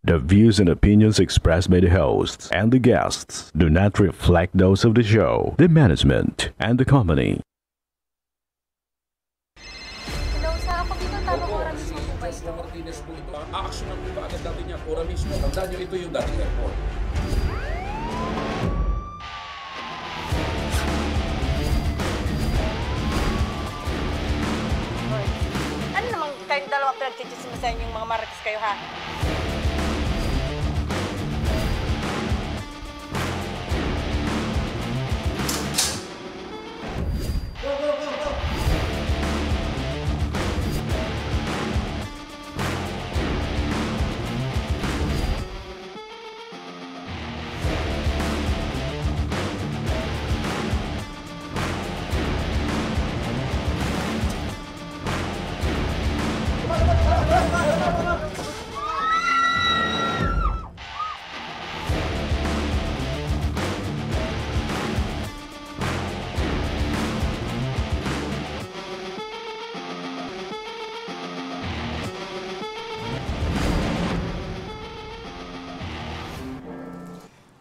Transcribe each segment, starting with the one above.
The views and opinions expressed by the hosts and the guests do not reflect those of the show, the management, and the company. Hello, sa ako dito, tamang oras mismo po ba ito? Mr. Martinez po ito. Action na po ba agad natin niya? Ora mismo. Tandaan niyo, ito yung dating airport. Ano naman kayong dalawa pinagchichismisan yung mga marites kayo, ha?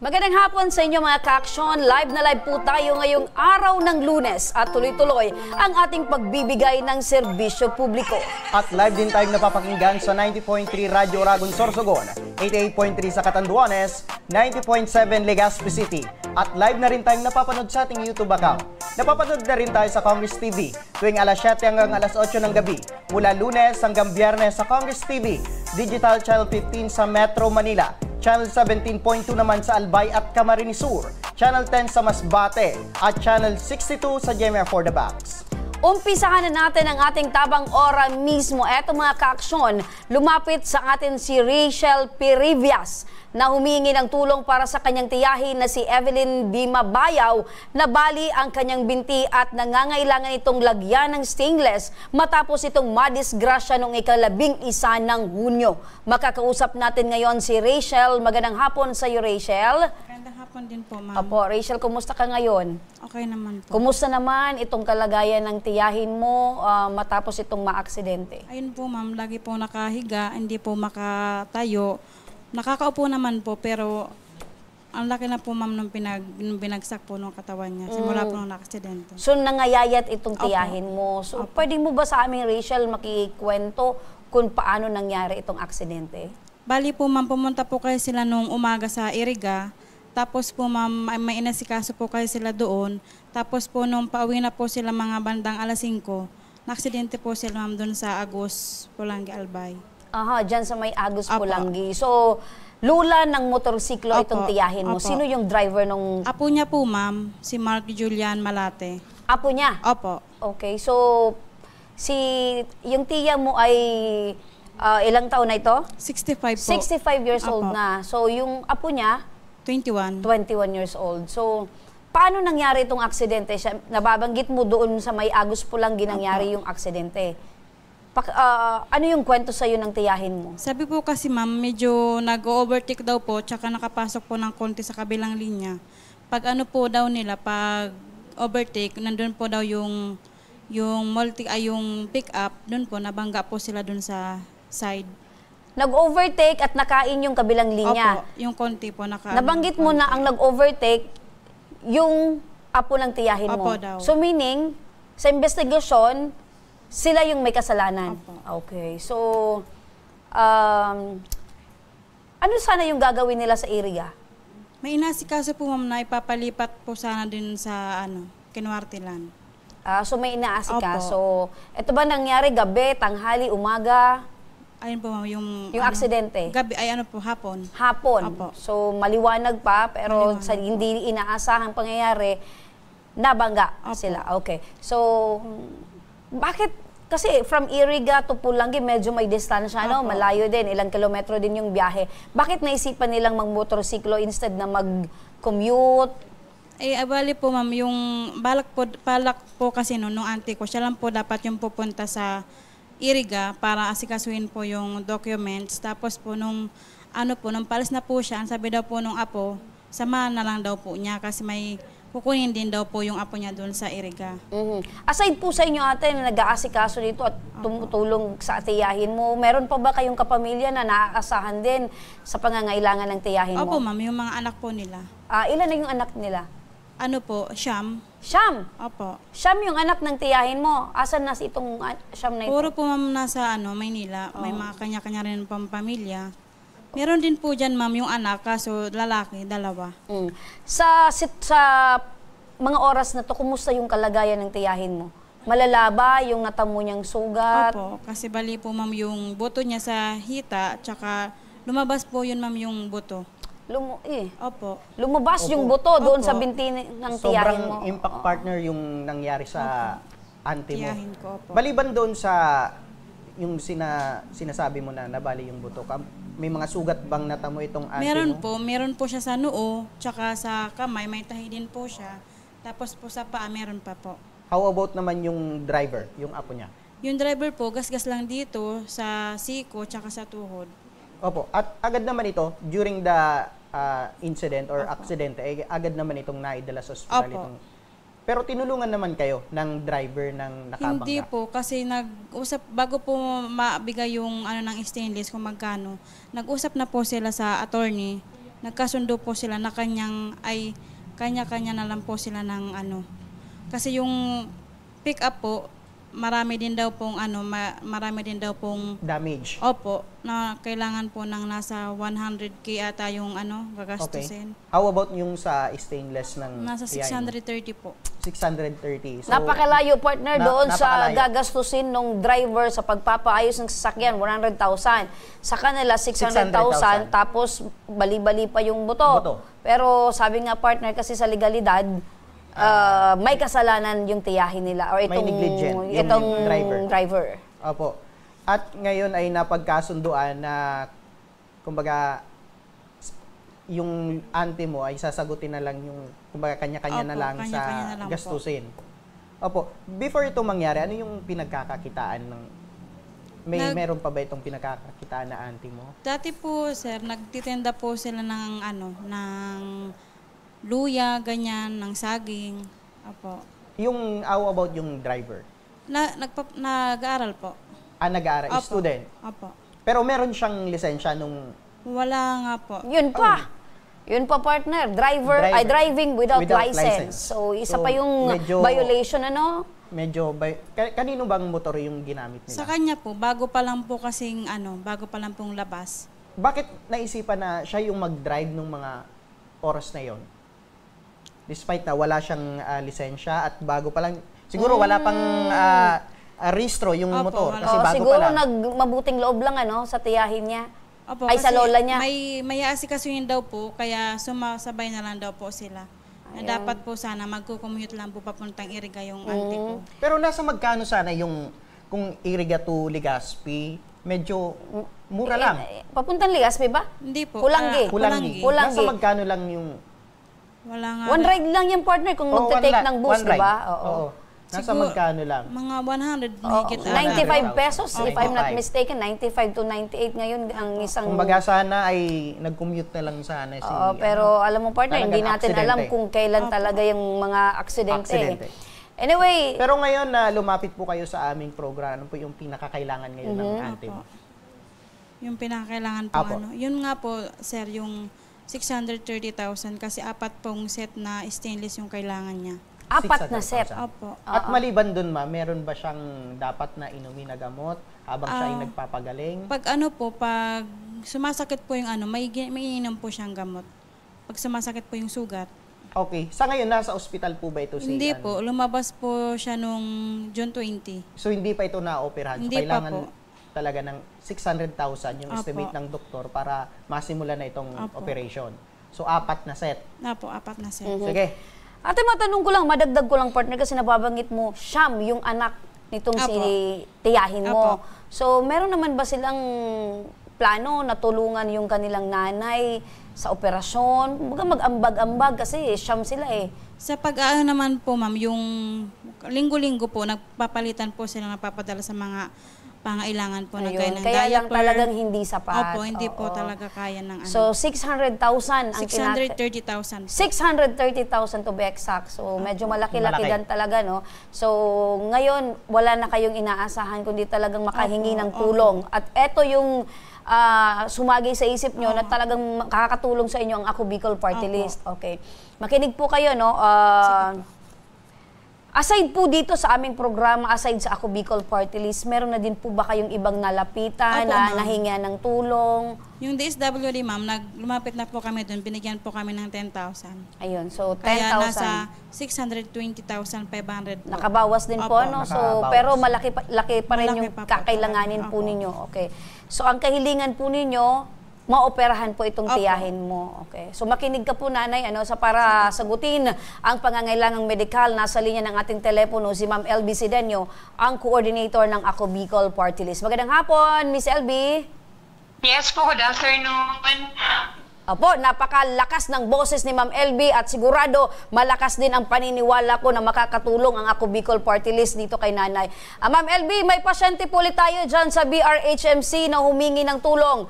Magandang hapon sa inyo mga ka-action. Live na live po tayo ngayong araw ng Lunes at tuloy-tuloy ang ating pagbibigay ng serbisyo publiko. At live din tayong napapakinggan sa 90.3 Radyo Oragon Sorsogon, 88.3 sa Catanduanes, 90.7 Legazpi City. At live na rin tayong napapanood sa ating YouTube account. Napapanood na rin tayo sa Congress TV tuwing alas 7 hanggang alas 8 ng gabi. Mula Lunes hanggang Biyernes sa Congress TV, Digital Channel 15 sa Metro Manila, Channel 17.2 naman sa Albay at Camarines Sur, Channel 10 sa Masbate, at Channel 62 sa GMA for the Box. Umpisahan na natin ang ating tabang ora mismo. Eto mga ka-aksyon, lumapit sa atin si Rachel Perivias na humingi ng tulong para sa kanyang tiyahin na si Evelyn Bimabayaw na bali ang kanyang binti at nangangailangan itong lagyan ng stainless matapos itong madisgrasya noong ika-11 ng Hunyo. Makakausap natin ngayon si Rachel. Magandang hapon sa iyo, Rachel. Magandang hapon din po, ma'am. Apo, Rachel, kumusta ka ngayon? Okay naman po. Kumusta naman itong kalagayan ng tiyahin mo matapos itong maaksidente? Ayun po, ma'am, lagi po nakahiga, hindi po makatayo. Nakakaupo naman po, pero ang laki na po, ma'am, nung binagsak po nung katawan niya. Simula po nung aksidente. So, nangayayat itong Opo. tiyahin mo. So, Opo. pwede mo ba sa aming, Rachel, makikwento kung paano nangyari itong aksidente? Bali po, ma'am, pumunta po kayo sila nung umaga sa Iriga. Tapos po, ma'am, may inasikaso po kayo sila doon. Tapos po, nung pauwi na po sila mga bandang alas 5, na-aksidente po sila, ma'am, doon sa Agus, Pulangi, Albay. Aha, dyan sa may Agus Opo. Pulangi. So, lula ng motorsiklo Opo. itong tiyahin mo. Opo. Sino yung driver nung Apo niya po, ma'am, si Mark Julian Malate. apo niya? Opo. Okay, so yung tiya mo ay ilang taon na ito? 65 po. 65 years old Opo. na. So, yung apo niya, 21. 21 years old. So, paano nangyari itong aksidente? Nababanggit mo doon sa may Agus Pulangi nangyari yung aksidente. Ano yung kwento sa'yo ng tiyahin mo? Sabi po kasi ma'am, medyo nag-overtake daw po, tsaka nakapasok po ng konti sa kabilang linya. Pag ano po daw nila, pag overtake, nandun po daw yung pick-up, dun po, nabangga po sila dun sa side. Nag-overtake at nakain yung kabilang linya. Opo, yung konti po. Nabanggit mo na ang nag-overtake yung apo ng tiyahin mo. Opo daw. So meaning, sa investigasyon, sila yung may kasalanan. Opo. Okay. So, ano sana yung gagawin nila sa area? May inasikaso po ma'am na ipapalipat po sana din sa Kinuartilan. So may inaasikaso. Ito ba nangyari gabi, tanghali, umaga? Ayun po ma'am, yung aksidente? Gabi, po, hapon. Hapon. Opo. So maliwanag pa, pero Maliwanag. sa hindi inaasahang pangyayari, nabangga Opo. sila. Okay. So, bakit? Kasi from Iriga to Pulangi, medyo may distansya, no? Opo. Malayo din, ilang kilometro din yung biyahe. Bakit naisipan nilang magmotorsiklo instead na mag-commute? Bali po ma'am, yung balak po kasi nung auntie ko, siya lang po dapat yung pupunta sa Iriga para asikasuhin po yung documents. Tapos po nung palis na po siya, ang sabi daw po nung apo, samahan na lang daw po niya kasi may kukunin din daw po yung apo niya doon sa Iriga. Aside po sa inyo ate na nag-aasikaso dito at tumutulong sa tiyahin mo, meron pa ba kayong kapamilya na naaasahan din sa pangangailangan ng tiyahin Opo mo? ma'am, yung mga anak po nila. Ilan na yung anak nila? Ano po, Siyam. Siyam! Opo. Siyam yung anak ng tiyahin mo. Asan na si itong Siyam na ito? Puro po ma'am nasa Maynila, may mga kanya-kanya rin pang pamilya. Meron din po dyan ma'am yung anak, kaso lalaki, 2. Sa mga oras na to, kumusta yung kalagayan ng tiyahin mo? Malala ba yung natamo niyang sugat? Opo, kasi bali po ma'am yung buto niya sa hita, tsaka lumabas po yun ma'am yung buto. Opo. Lumabas yung buto doon Opo. sa binti ng tiyahin Sobrang mo. impact partner yung nangyari sa auntie mo. Tiyahin ko, opo. Maliban doon sa yung sinasabi mo na nabali yung buto, may mga sugat bang natamo itong auntie mo? Meron po siya sa noo, tsaka sa kamay, may tahi din po siya. Tapos po sa paa, meron pa po. How about naman yung driver, yung apo niya? Yung driver po, gasgas lang dito sa siko, tsaka sa tuhod. Opo. At agad naman ito, during the incident or accident, agad naman itong naidala sa ospital. Opo. Pero tinulungan naman kayo ng driver ng nakabangga? Hindi po, kasi nag-usap, bago po mabigay yung ng stainless kung magkano, nag-usap na po sila sa attorney, nagkasundo po sila na kanya-kanya na lang po sila ng Kasi yung pick up po, marami din daw pong Damage. Opo, na kailangan po ng nasa 100K ata yung gagastusin. Okay. How about yung sa stainless ng Nasa tiyahin mo? 630 po. 630. So, Napakalayo partner doon sa napakalayo. gagastusin ng driver sa pagpapaayos ng sasakyan, 100,000. Sa kanila, 600,000, tapos bali-bali pa yung buto. Pero sabi nga partner, kasi sa legalidad, may kasalanan yung tiyahin nila or May negligent yung itong driver. Opo. At ngayon ay napagkasunduan na kumbaga yung auntie mo ay sasagutin na lang yung kumbaga kanya-kanya na Opo, lang kanya-kanya na sa lang gastusin. Opo. Before ito mangyari, ano yung pinagkakakitaan ng meron pa ba itong pinagkakakitaan na auntie mo? Dati po, sir, nagtitinda po sila ng ng luya, ganyan, ng saging. Opo. Yung how about yung driver? Nag-aaral po. Nag-aaral, Opo. student. Opo. Pero meron siyang lisensya nung Wala nga po. Yun pa. Yun pa partner, driving without license. So isa pa yung violation medyo kanino bang motor yung ginamit nila? Sa kanya po, bago pa lang pong labas. Bakit naisipan na siya yung mag-drive nung mga oras na yon? Despite na wala siyang lisensya at bago pa lang, siguro wala pang rehistro yung motor kasi bago siguro pa lang. nagmabuting loob lang sa tiyahin niya. Opo, Ay, sa kasi lola niya. May aasikasuhin daw po, kaya sumasabay na lang daw po sila. Na dapat po sana magko-commute lang po papuntang Iriga yung auntie ko. Pero nasa magkano sana yung kung Iriga to Legazpi, medyo mura lang. Papuntang Legazpi ba? Hindi po. Pulanggi. Kulangi. Pulangi. Nasa magkano lang yung Wala nga. One ride lang yung partner kung magte-take ng bus, one di ride. ba? Oo. Nasa Siguro, magkano lang? Mga 100 higit. 95 pesos, if I'm not 95. mistaken. 95 to 98 ngayon ang isang... Kumbaga sana ay nag-commute na lang sana si pero alam mo partner, hindi talagang natin aksidente. alam kung kailan talaga yung mga aksidente. Aksidente. Anyway, Pero ngayon na lumapit po kayo sa aming program, ano po yung pinakakailangan ngayon ng auntie mo? Yung pinakailangan po Apo. Yun nga po, sir, yung 630,000 kasi 4 pong set na stainless yung kailangan niya. 4 na set. 600,000. Opo. At maliban dun ma, meron ba siyang dapat na inumin na gamot habang siya ay nagpapagaling? Pag pag sumasakit po yung may iniinom po siyang gamot. Pag sumasakit po yung sugat. Okay. Sa ngayon, nasa ospital po ba ito si Hindi po, lumabas po siya nung June 20. So, hindi pa ito na-operahan. So, Hindi pa kailangan po. talaga ng 600,000 yung Opo. estimate ng doktor para masimula na itong Opo. operation. So, 4 na set. Napo, 4 na set. Sige. Ate, matanong ko lang, madagdag ko lang partner kasi nababanggit mo, Siyam, yung anak nitong si Apo. tiyahin mo. Apo. So, meron naman ba silang plano na tulungan yung kanilang nanay sa operasyon? Kumbaga mag-ambag-ambag kasi Siyam sila eh. Sa pag-aano naman po, ma'am, yung linggo-linggo po, nagpapalitan po sila, nagpapadala sa mga pangailangan po ng Ayun, kaya ng kaya lang diaper. talagang hindi sapat. Opo, hindi po Oo. talaga kaya ng ano. So, 600,000 ang 630,000. 630,000 to be exact. So, medyo malaki-laki Malaki. gan talaga, no? So, ngayon, wala na kayong inaasahan kundi talagang makahingi ng tulong. At eto yung sumagi sa isip nyo na talagang makakatulong sa inyo ang Ako Bicol Party List. Okay. Makinig po kayo, no? Aside po dito sa aming programa, aside sa Ako Bicol Party List, meron na din po ba kayong ibang nalapitan, Opo, na ma'am. nahinga ng lumapit Yung DSWD, ma'am, lumapit na po kami doon, binigyan po kami ng 10,000. Ayun, so 10,000. Kaya nasa 620,500 po. Nakabawas din po, Opo, no? So, nakabawas. pero laki pa rin Malaki yung pa po kakailanganin talaga. po Opo. ninyo. Okay. So, ang kahilingan po ninyo, maoperahan po itong Opo. tiyahin mo. Okay. So, makinig ka po, nanay, sa para sagutin ang pangangailangang medikal. Nasa linya ng ating telepono si Ma'am LB Sidenio, ang coordinator ng Ako Bicol Party List. Magandang hapon, Miss LB. Yes po, good afternoon. Opo, napakalakas ng boses ni Ma'am LB at sigurado malakas din ang paniniwala ko na makakatulong ang Ako Bicol Party List dito kay nanay. Ma'am LB, may pasyente po ulit tayo dyan sa BRHMC na humingi ng tulong.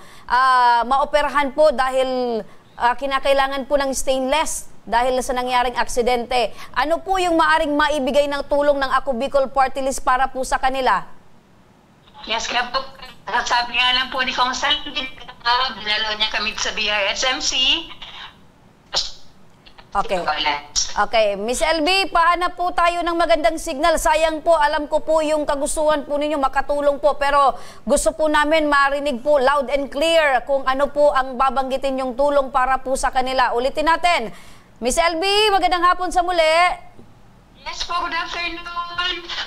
Maoperahan po dahil kinakailangan po ng stainless dahil sa nangyaring aksidente. Ano po yung maaring maibigay ng tulong ng Ako Bicol Party List para po sa kanila? Yes, kaya po, sabi nga lang po ni Kong Salvin, dinalo niya kami sa BRHMC. Okay. Okay, Miss LB, pahanap po tayo ng magandang signal. Sayang po, alam ko po yung kagustuhan po ninyo makatulong po, pero gusto po namin marinig po loud and clear kung ano po ang babanggitin yung tulong para po sa kanila. Ulitin natin. Miss LB, magandang hapon sa muli. Yes po, good afternoon.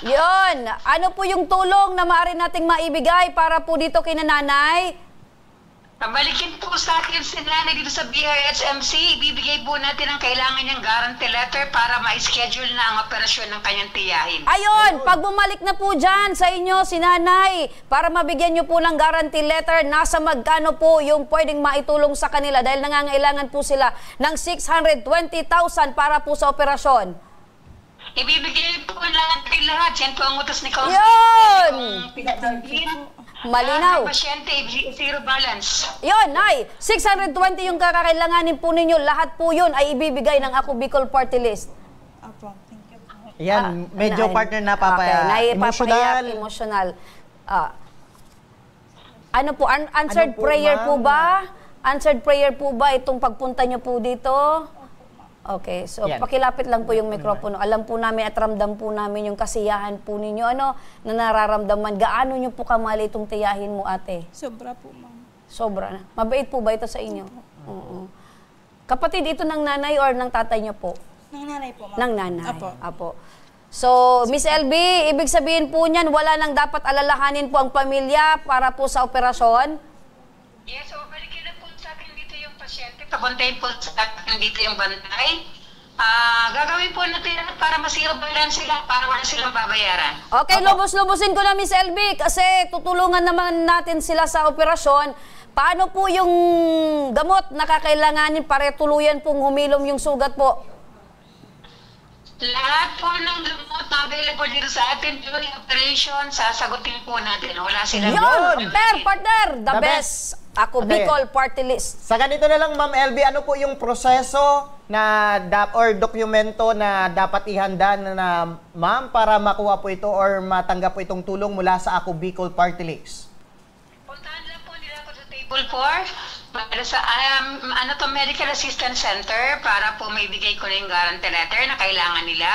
Yon, ano po yung tulong na maaari nating maibigay para po dito kina nanay? Pabalikin po sa akin si Nanay dito sa BRHMC. Ibibigay po natin ang kailangan niyang guarantee letter para ma-schedule na ang operasyon ng kanyang tiyahin. Ayun, pag bumalik na po dyan sa inyo si nanay, para mabigyan nyo po ng guarantee letter, nasa magkano po yung pwedeng maitulong sa kanila dahil nangangailangan po sila ng 620,000 para po sa operasyon. Ibibigay po natin lahat. Yan po ang utos ni Kong. Yun! Malinaw. Ang pasyente, zero balance. Yun, Nay, 620 yung kakailanganin po ninyo. Lahat po yun ay ibibigay ng Ako Bicol Party List. Opo, thank you po. Yan, medyo partner na emotional. emotional. Ano po, answered Ano po, prayer ma'am? po ba? Answered prayer po ba itong pagpunta nyo po dito? Okay, so Yan. pakilapit lang po yung mikropono. Alam po namin at ramdam po namin yung kasiyahan po ninyo. Ano na nararamdaman? Gaano nyo po kamali itong tiyahin mo, ate? Sobra po, ma'am. Sobra na. Mabait po ba ito sa inyo? Oo. Kapatid ito ng nanay or ng tatay nyo po? Ng nanay po, ma'am. Ng nanay. Opo. Apo. So, Miss LB, ibig sabihin po niyan, wala nang dapat alalahanin po ang pamilya para po sa operasyon? Yes, so balikin na po sa akin dito yung pasyente. Papuntahin po sa akin dito yung bantay. Gagawin po natin para masirabalan sila, para wala silang babayaran. Okay, lubos-lubusin ko na, Miss LB, kasi tutulungan naman natin sila sa operasyon. Paano po yung gamot na kakailanganin para tuluyan pong humilom yung sugat po? Lahat po ng lumot na available dito sa atin during operation, sasagutin po natin. Wala silang... Yun! Partner! The The best! Ako Okay. Bicol Party List. Sa ganito na lang, Ma'am LB, ano po yung proseso na or dokumento na dapat ihanda na ma'am para makuha po ito or matanggap po itong tulong mula sa Ako Bicol Party List? Puntahan lang po nila ako sa table 4 para sa Medical Assistance Center para po may bigay ko na yung guarantee letter na kailangan nila.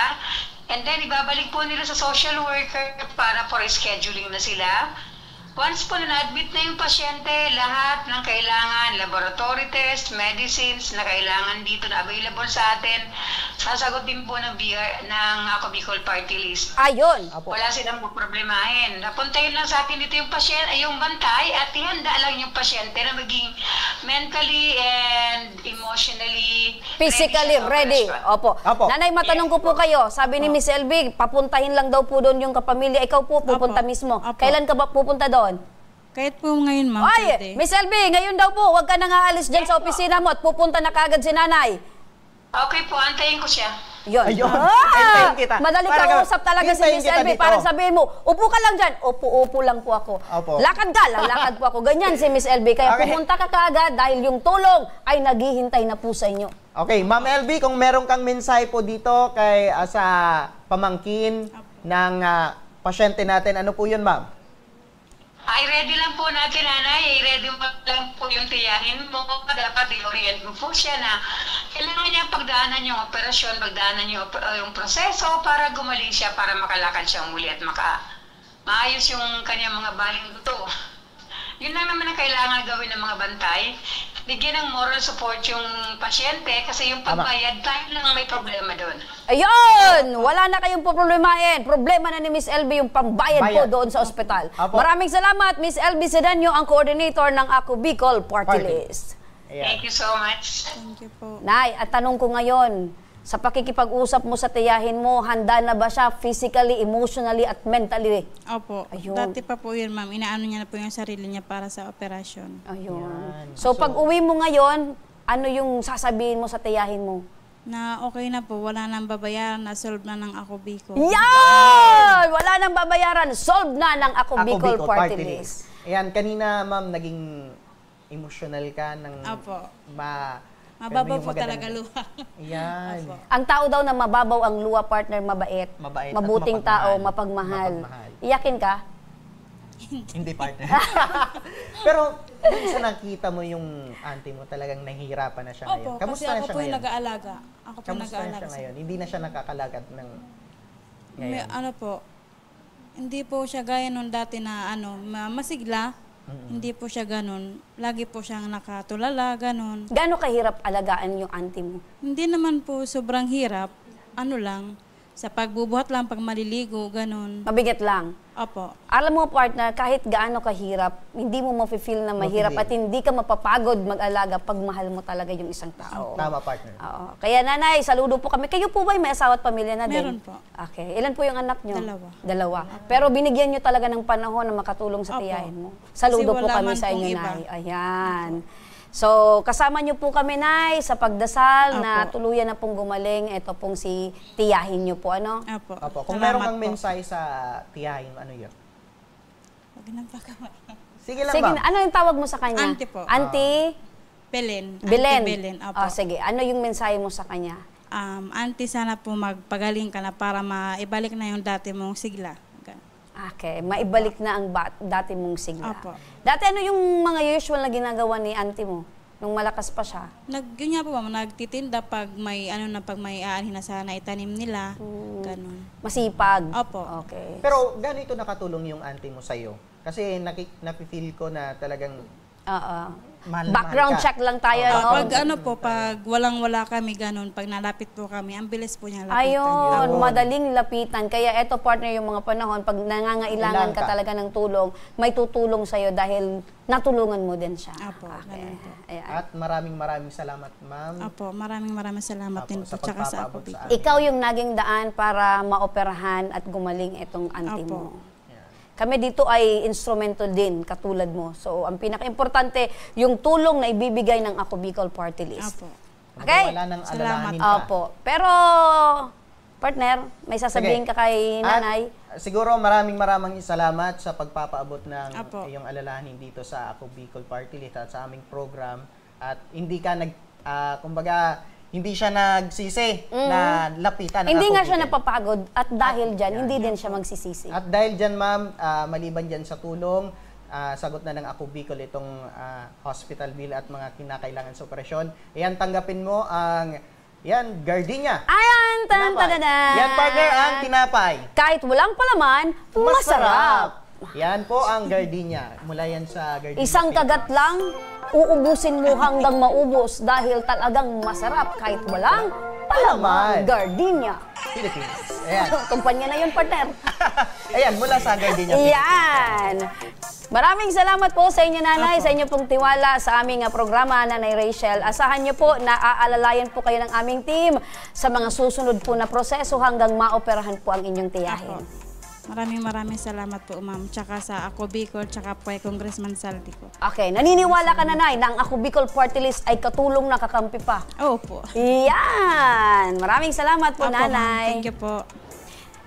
And then, ibabalik po nila sa social worker para for scheduling na sila. Once po na-admit na yung pasyente, lahat ng kailangan, laboratory test, medicines na kailangan dito na available sa atin, sasagutin po ng Ako Bicol Party List. Ayun! Wala silang problemahin. Napuntahin lang sa atin dito yung pasyente, yung bantay at ihanda lang yung pasyente na maging mentally and emotionally Physically ready. Opo. Opo. Nanay, matanong ko po kayo. Sabi ni Miss LB, papuntahin lang daw po doon yung kapamilya. Ikaw po pupunta Opo. mismo. Opo. Kailan ka ba pupunta doon? Kahit po ngayon, ma'am, Ay, pwede. Miss LB, ngayon daw po, huwag ka nang aalis dyan sa opisina mo at pupunta na kagad si nanay. Okay po, antayin ko siya. Yun. Ayun. Hintayin kita. Madali Para kausap talaga si hintayin Miss kita LB. dito. Parang sabihin mo, upo ka lang dyan. Upo lang po ako. Opo. Lakad ka, lalakad po ako. Ganyan si Miss LB. Kaya Okay. pumunta ka kaagad dahil yung tulong ay naghihintay na po sa inyo. Okay, Ma'am LB, kung meron kang mensahe po dito kay sa pamangkin ng pasyente natin, ano po yun, Ma'am? Ay, ready lang po natin, nanay. I-ready mo lang po yung tiyahin mo. Dapat i-orient mo po siya na kailangan niya pagdaanan yung operasyon, pagdaanan yung proseso para gumaling siya, para makalakad siya muli at maayos yung kanyang mga baling duto. Yun lang naman ang kailangan gawin ng mga bantay. Bigyan ng moral support yung pasyente kasi yung pagbayad, tayo lang ang may problema doon. Ayun! Wala na kayong problemahin. Problema na ni Miss LB yung pambayad po Bayad. doon sa ospital. Apo. Maraming salamat, Miss LB Sedanyo, ang coordinator ng Ako Bicol Party Party. List. Ayan. Thank you so much. Thank you po. Nay, at tanong ko ngayon, sa pakikipag-usap mo sa tiyahin mo, handa na ba siya physically, emotionally, at mentally? Opo. Ayun. Dati pa po yun, ma'am. Inaano niya na po yung sarili niya para sa operasyon. Ayun. Yan. So, pag uwi mo ngayon, ano yung sasabihin mo sa tiyahin mo? Na okay na po, wala nang babayaran, na-solve na ng Ako Bicol. Yan! Wala nang babayaran. Solve na ng Ako Bicol Party List. Ayan, kanina, Ma'am, naging emotional ka ng Opo. yung Mababaw po magandang- talaga luha. Ayan. Opo. Ang tao daw na mababaw ang luwa, partner, mabait. Mabait at Mabuting mapagmahal. tao, mapagmahal. Mapagmahal. Iyakin ka? Hindi partner. Pero, kung sa nakita mo yung auntie mo, talagang nahihirapan na siya ngayon. Opo, kasi Kamusta na ako siya po yung ngayon? nag-aalaga. Ako po Kamusta na nag-aalaga. siya ngayon? Hindi na siya nakakalagad ng May, ngayon. ano po, hindi po siya gaya nung dati na masigla. Hindi po siya ganun. Lagi po siyang nakatulala, ganun. Gaano kahirap alagaan yung auntie mo? Hindi naman po sobrang hirap. Ano lang, sa pagbubuhat lang, pag maliligo, ganun. Mabigat lang. Opo. Alam mo, partner, kahit gaano kahirap, hindi mo mafe-feel na mahirap at hindi ka mapapagod mag-alaga pag mahal mo talaga yung isang tao. Tama, partner. Oo. Kaya nanay, saludo po kami. Kayo po ba may asawa at pamilya na din? Meron po. Okay. Ilan po yung anak nyo? Dalawa. Pero binigyan nyo talaga ng panahon na makatulong sa Opo. tiyahin mo. Saludo Kasi po wala kami man sa inyo, pong iba. nay. Ayan. So, kasama nyo po kami, nay, sa pagdasal na Opo. tuluyan na pong gumaling. Ito pong si tiyahin nyo po, ano? Opo. Opo. Kung Salamat meron kang po. mensahe sa tiyahin, ano yun? Huwag nang pagkawa. Sige lang, Sige, ma'am. ano yung tawag mo sa kanya? Auntie po. Auntie Belen. Belen. Auntie Belen. Opo. Ah, sige, ano yung mensahe mo sa kanya? Auntie, sana po magpagaling ka na para maibalik na yung dati mong sigla. Ganun. Okay, maibalik na ang dati mong sigla. Opo. Dati ano yung mga usual na ginagawa ni auntie mo? Nung malakas pa siya? Yun nga po, ma'am, nagtitinda pag may pag may aanhin na sana itanim nila. Ganun. Masipag? Opo. Okay. Pero ganito nakatulong yung auntie mo sa'yo? Kasi napifeel ko na talagang Oo. mahal na Background mahal ka. check lang tayo, no? Pag pag walang-wala kami, ganun, pag nalapit po kami, ang bilis po niya lapitan. Ayun, Yun. madaling lapitan. Kaya eto, partner, yung mga panahon, pag nangangailangan Kailangan ka ka. talaga ng tulong, may tutulong sa'yo dahil natulungan mo din siya. Apo, Okay. ganun po. Ayan. At maraming salamat, ma'am. Opo, maraming salamat Apo, din po. sa Tsaka sa pagpapaabot Ako sa Bicol. amin. Ikaw yung naging daan para maoperahan at gumaling itong auntie Opo. mo. Kami dito ay instrumento din, katulad mo. So, ang pinaka-importante, yung tulong na ibibigay ng Ako Bicol Party List. Opo. Okay? Wala nang Salamat. alalahanin pa. Opo. Pero, partner, may sasabihin Sige. ka kay nanay? At siguro maraming salamat sa pagpapaabot ng Apo. iyong alalahanin dito sa Ako Bicol Party List at sa aming program. At hindi ka kumbaga, hindi siya nagsisi na lapitan ng Hindi Ako nga siya Bicol. napapagod at dahil dyan, hindi din siya magsisisi. At dahil dyan, ma'am, maliban dyan sa tulong, sagot na ng Ako Bicol itong hospital bill at mga kinakailangan sa operasyon. Ayan, tanggapin mo ang gardenia. Ayan, tan Tinapay. tanadan. Yan, partner, ang tinapay. Kahit walang palaman, masarap. Yan po ang gardenia. Mula yan sa gardenia. Isang kagat lang, uubusin mo hanggang maubos dahil talagang masarap kahit walang palaman. Gardenia. Philippines. Ayan. Kumpanya na yun, partner. Ayan, mula sa gardenia. Yan. Maraming salamat po sa inyo, nanay, sa inyo pong tiwala sa aming programa, Nanay Rachel. Asahan niyo po na aalalayan po kayo ng aming team sa mga susunod po na proseso hanggang maoperahan po ang inyong tiyahin. Maraming salamat po, ma'am. Tsaka sa Ako Bicol, tsaka po ay Congressman Saldi ko. Okay, naniniwala ka na, Nay, na ang Ako Bicol Party List ay katulong na kakampi pa? Opo. Yan! Maraming salamat po, Opo, ma'am. Nanay. Thank you po.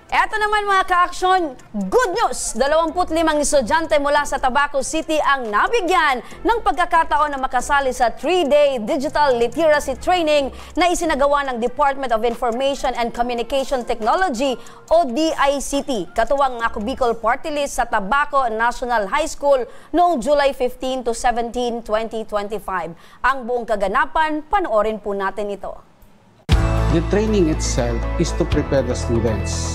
Eto naman mga ka-aksyon, good news! 25 estudyante mula sa Tabaco City ang nabigyan ng pagkakataon na makasali sa 3-day Digital Literacy Training na isinagawa ng Department of Information and Communication Technology o DICT, katuwang Ako Bicol Party List sa Tabaco National High School noong July 15 to 17, 2025. Ang buong kaganapan, panoorin po natin ito. The training itself is to prepare the students.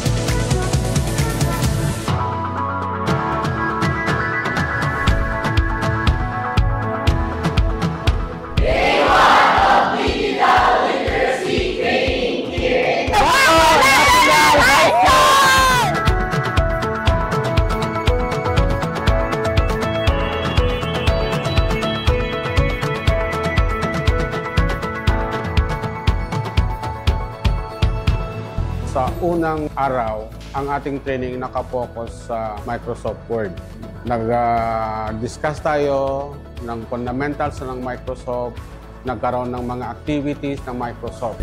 Sa unang araw, ang ating training nakapokus sa Microsoft Word. Nag-discuss tayo ng fundamentals ng Microsoft, nagkaroon ng mga activities ng Microsoft.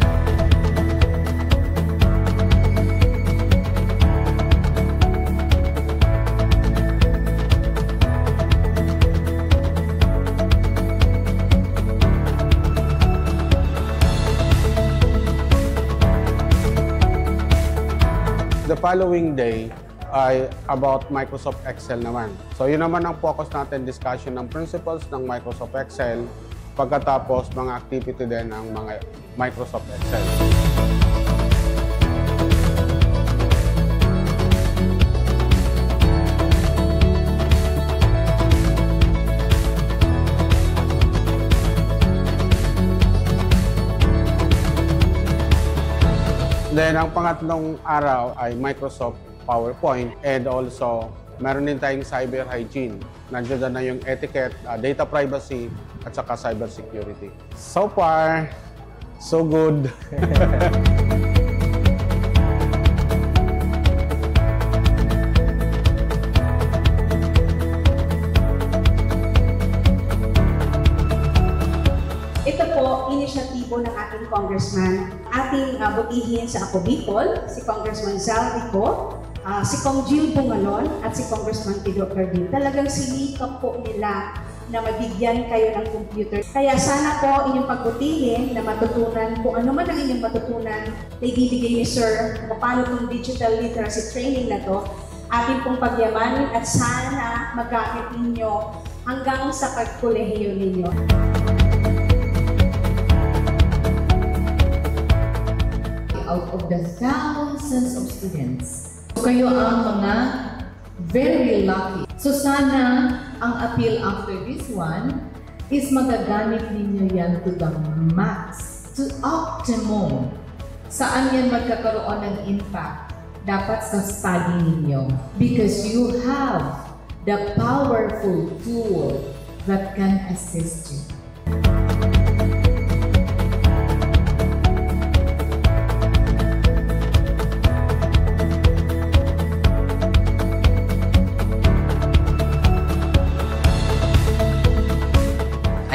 The following day ay about Microsoft Excel naman. So yun naman ang focus natin, discussion ng principles ng Microsoft Excel, pagkatapos mga activity din ng mga Microsoft Excel. Then, ang pangatlong araw ay Microsoft PowerPoint and also meron din tayong cyber hygiene. Nandiyan na yung etiquette, data privacy, at saka cyber security. So far, so good. Ito po, inisyatibo ng ating congressman, ating butihin sa Ako Bicol, si Congressman Saldi ko, si Cong Jill Bungalon, at si Congressman Tidor Cardin. Talagang sinikap po nila na mabigyan kayo ng computer. Kaya sana po inyong pagbutihin na matutunan kung ano man ang inyong matutunan na ibibigay ni Sir kung paano itong digital literacy training na to, ating pong pagyamanin at sana magamit ninyo hanggang sa pagkolehiyo ninyo. Out of the thousands of students. So kayo ang mga very lucky. So sana ang appeal after this one is magagamit ninyo yan to the max, to optimum. Saan yan magkakaroon ng impact? Dapat sa study ninyo. Because you have the powerful tool that can assist you.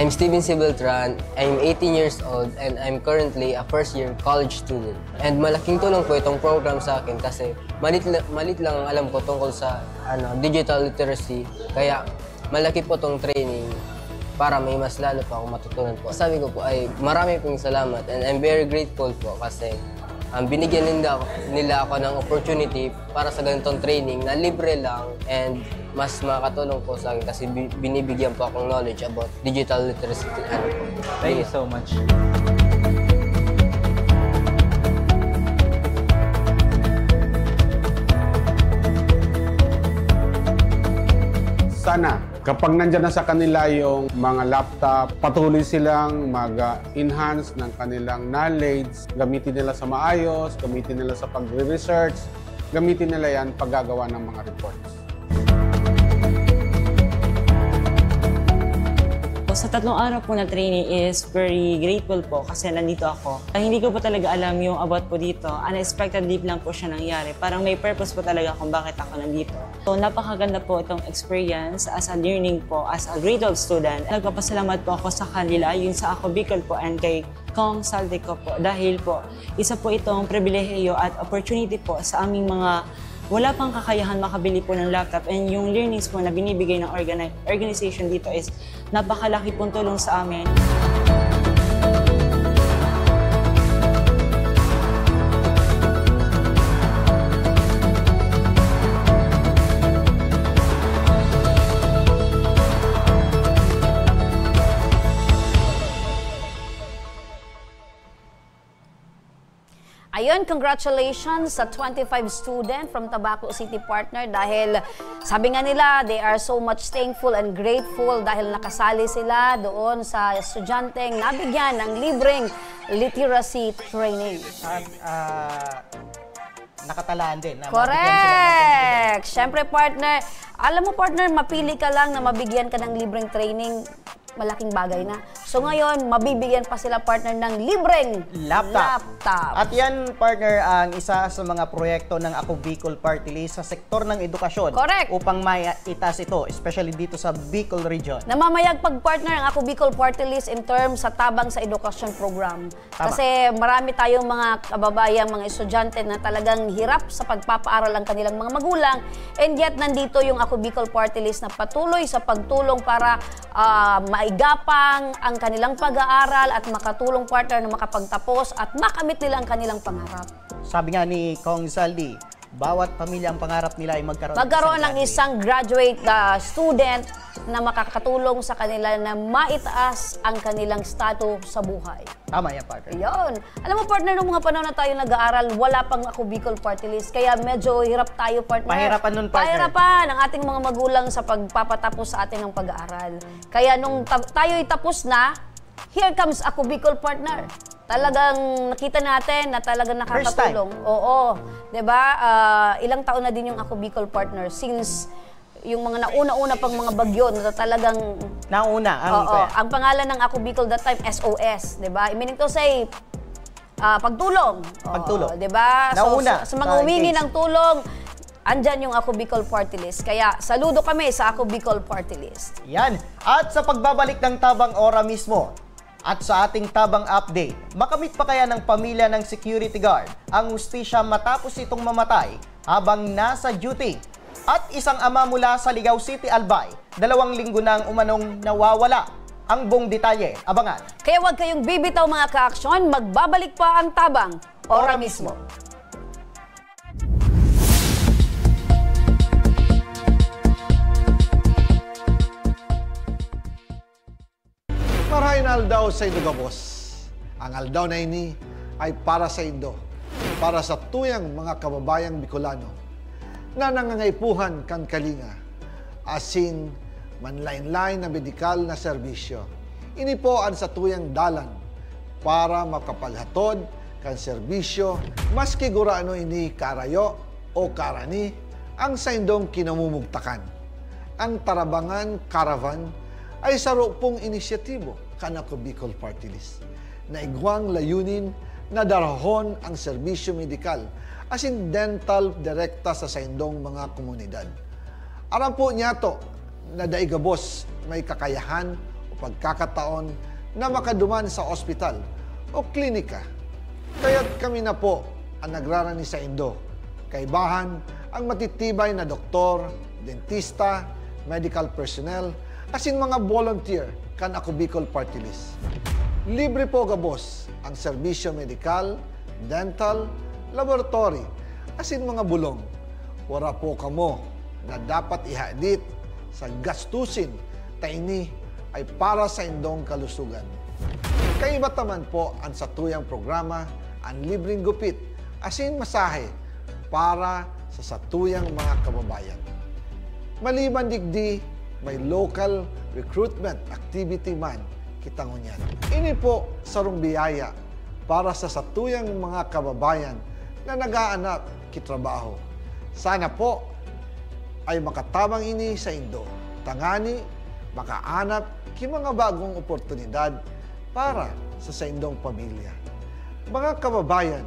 I'm Steven C. Beltran, I'm 18 years old and I'm currently a first-year college student. And malaking tulong po itong program sa akin kasi malit lang ang alam ko tungkol sa digital literacy. Kaya malaki po itong training para may mas lalo pa akong matutunan po. Sabi ko po ay marami pong salamat and I'm very grateful po kasi binigyan nila ako ng opportunity para sa ganitong training na libre lang and mas makakatulong po sa akin kasi binibigyan po akong knowledge about digital literacy. Thank you so much. Sana kapag nandyan na sa kanila yung mga laptop, patuloy silang mag-enhance ng kanilang knowledge, gamitin nila sa maayos, gamitin nila sa pagre-research, gamitin nila yan paggagawa ng mga reports. Sa 3 araw po na training is very grateful po kasi nandito ako. Hindi ko po talaga alam yung about po dito. Unexpectedly lang po siya nangyari. Parang may purpose po talaga kung bakit ako nandito. So napakaganda po itong experience as a learning po, as a grade 12 student. Nagpapasalamat po ako sa kanila, yung sa Ako Bicol po and kay Kong Saldico po. Dahil po, isa po itong pribilehiyo at opportunity po sa aming mga wala pang kakayahan makabili po ng laptop, and yung learnings po na binibigay ng organization dito is napakalaki pong tulong sa amin. Ayun, congratulations sa 25 student from Tabaco City Partner dahil sabi nga nila, they are so much thankful and grateful dahil nakasali sila doon sa estudyanteng nabigyan ng libreng literacy training. At nakatalaan din. Na correct! Siyempre partner, alam mo partner, mapili ka lang na mabigyan ka ng libreng training, malaking bagay na. So ngayon, mabibigyan pa sila partner ng libreng laptop. At yan partner ang isa sa mga proyekto ng Ako Bicol Party List sa sektor ng edukasyon. Correct. Upang maitas ito, especially dito sa Bicol Region. Namamayag pag-partner ang Ako Bicol Party List in terms sa tabang sa edukasyon program. Tama. Kasi marami tayong mga kababayang, mga estudyante na talagang hirap sa pagpapaaral ang kanilang mga magulang, and yet nandito yung Ako Bicol Party List na patuloy sa pagtulong para maigapang ang kanilang pag-aaral at makatulong partner na makapagtapos at makamit nila ang kanilang pangarap. Sabi nga ni Kong Saldi, bawat pamilya ang pangarap nila ay magkaroon ng isang graduate student na makakatulong sa kanila na maitaas ang kanilang status sa buhay. Tama yan, partner. Ayun. Alam mo, partner, nung mga panahon na tayo nag-aaral, wala pang Ako Bicol Party List. Kaya medyo hirap tayo, partner. Pahirapan nun, partner. Pahirapan ang ating mga magulang sa pagpapatapos sa atin ng pag-aaral. Kaya nung tayo'y tapos na, here comes Ako Bicol, partner. Talagang nakita natin na talagang nakakatulong. Oo. 'Di ba? Ilang taon na din yung Ako Bicol, partner, since yung mga nauna-una pang mga bagyo na talagang ang pangalan ng Ako Bicol that time, SOS, 'di ba? Meaning to say pagtulong. Pagtulong. 'Di ba? Nauna. So, sa mga humingi ng tulong, andyan yung Ako Bicol Party List. Kaya saludo kami sa Ako Bicol Party List. Yan. At sa pagbabalik ng Tabang Ora mismo, at sa ating Tabang Update, makamit pa kaya ng pamilya ng security guard ang hustisya matapos itong mamatay habang nasa duty? At isang ama mula sa Ligao City, Albay, 2 linggo nang umanong nawawala. Ang buong detalye, abangan. Kaya huwag kayong bibitaw mga ka-aksyon, magbabalik pa ang Tabang Ora mismo. Marahin aldaw sa Indo Gabos. Ang aldaw na ini ay para sa Indo, para sa tuyang mga kababayang Bicolano na nangangaipuhan kan kalinga, asin manlain-lain na medikal na serbisyo. Ini po ang sa tuyang dalan para makapalhatod kan serbisyo maski guraano ini karayo o karani ang sa Indong kinamumugtakan. Ang Tarabangan Caravan ay sarupong inisyatibo kan Ako Bicol Party List na igwang layunin na darahon ang serbisyo medikal asin dental direkta sa saindong mga komunidad. Aram po niya to na daigabos may kakayahan o pagkakataon na makaduman sa ospital o klinika. Kaya't kami na po ang nagrarani sa Indo. Kaibahan ang matitibay na doktor, dentista, medical personnel, asin mga volunteer kan Ako Bicol Party List. Libre po gabos ang serbisyo medikal, dental, laboratory, asin mga bulong. Wala po kamo na dapat ihadit sa gastusin taini ay para sa indong kalusugan. Kaiba taman po ang satuyang programa ang libreng gupit asin masahe para sa satuyang mga kababayan. Maliban digdi, may local recruitment activity man kitangunyan. Ini po sarong biyaya para sa satuyang mga kababayan na nag-aanap kitrabaho. Sana po ay makatabang ini sa Indo. Tangani, makaanap ki mga bagong oportunidad para sa indong pamilya. Mga kababayan,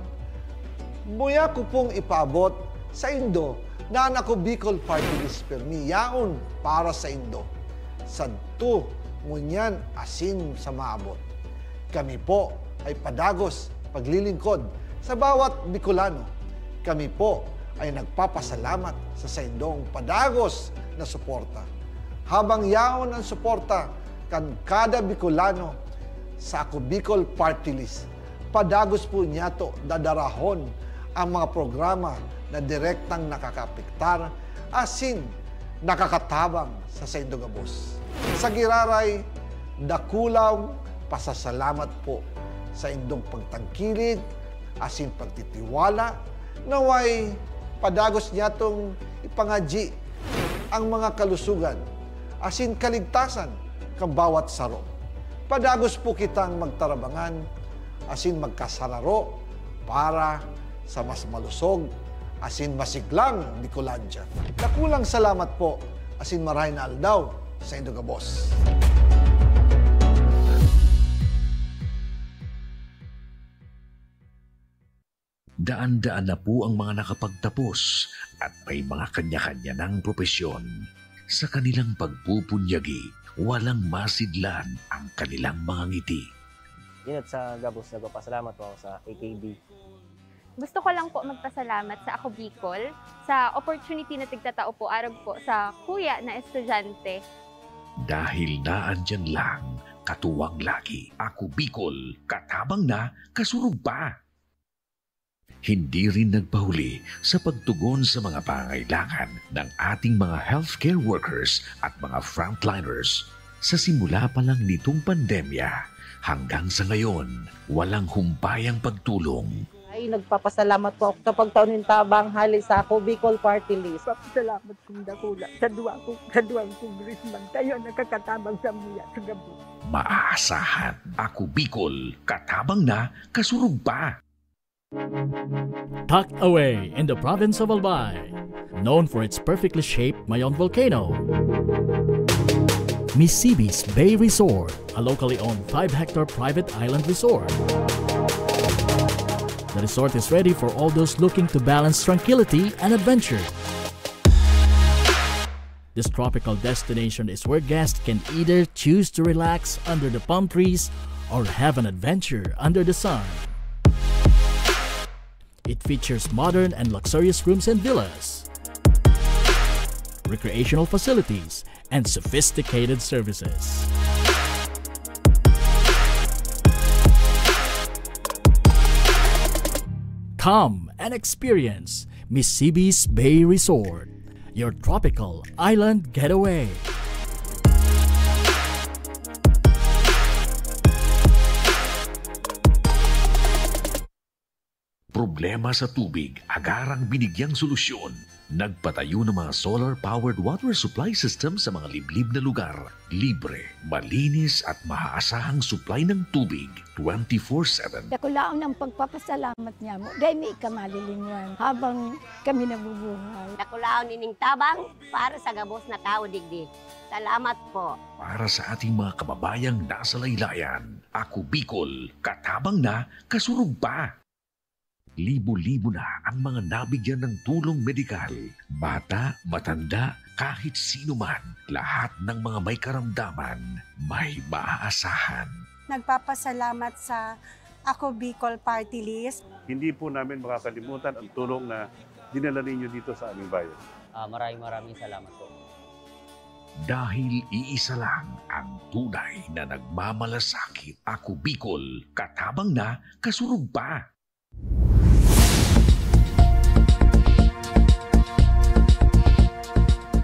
muya ko pong ipaabot sa Indo na ako Bicol Party List permi yaon para sa Indo. Sadto ngunyan asin sa maabot. Kami po ay padagos paglilingkod sa bawat Bicolano. Kami po ay nagpapasalamat sa saindong padagos na suporta. Habang yaon ang suporta kan kada Bicolano sa ako Bicol Party List, padagos po niya to dadarahon ang mga programa na direktang nakakapiktar asin nakakatabang sa saindong gabos. Sa giraray, dakulaw pasasalamat po sa indong pagtangkilig asin pagtitiwala naway padagos niya tong ipangaji ang mga kalusugan asin kaligtasan kang bawat saro. Padagos po kitang magtarabangan asin magkasararo para sa mas malusog asin masiglang Bicolandia. Nakulang salamat po asin maray na aldaw sa indong gabos. Daan-daan na po ang mga nakapagtapos at may mga kanya-kanya ng propesyon. Sa kanilang pagpupunyagi, walang masidlan ang kanilang mga ngiti. Yun at sa Gabos, nagpapasalamat po ako sa AKB. Gusto ko lang po magpasalamat sa Ako Bicol sa opportunity na tigtatao po araw po sa kuya na estudyante. Dahil naandyan lang, katuwang lagi, Ako Bicol, katabang na, kasurog pa. Hindi rin nagpahuli sa pagtugon sa mga pangailangan ng ating mga healthcare workers at mga frontliners. Sa simula pa lang nitong pandemya, hanggang sa ngayon, walang humpayang pagtulong. Ay, nagpapasalamat po ako sa pagtaon ng tabang hali sa Ako Bicol Party List. Papasalamat kong dakula sa duwang congressman. Kayo nakakatabang sa miya sa gabi. Maaasahan, Ako Bicol, katabang na, kasurog pa. Tucked away in the province of Albay, known for its perfectly shaped Mayon volcano, Misibis Bay Resort, a locally owned 5-hectare private island resort. The resort is ready for all those looking to balance tranquility and adventure. This tropical destination is where guests can either choose to relax under the palm trees or have an adventure under the sun. It features modern and luxurious rooms and villas, recreational facilities, and sophisticated services. Come and experience Misibis Bay Resort, your tropical island getaway. Problema sa tubig, agarang binigyang solusyon. Nagpatayo ng mga solar-powered water supply system sa mga liblib na lugar. Libre, malinis at maaasahang supply ng tubig 24/7. Dakulaon ang pagpapasalamat niya mo. Dahil may ikamalilinwan habang kami nabubuhay. Dakulaon ining tabang para sa gabos na tao digdi. Salamat po. Para sa ating mga kababayang nasa laylayan, Ako Bicol, katabang na, kasurog pa. Libo-libo na ang mga nabigyan ng tulong medikal. Bata, matanda, kahit sino man, lahat ng mga may karamdaman, may maaasahan. Nagpapasalamat sa Ako Bicol Party List. Hindi po namin makakalimutan ang tulong na dinala ninyo dito sa aming bayan. Maraming salamat po. Dahil iisa lang ang tunay na nagmamalasakit. Ako Bicol, katabang na, kasurog pa.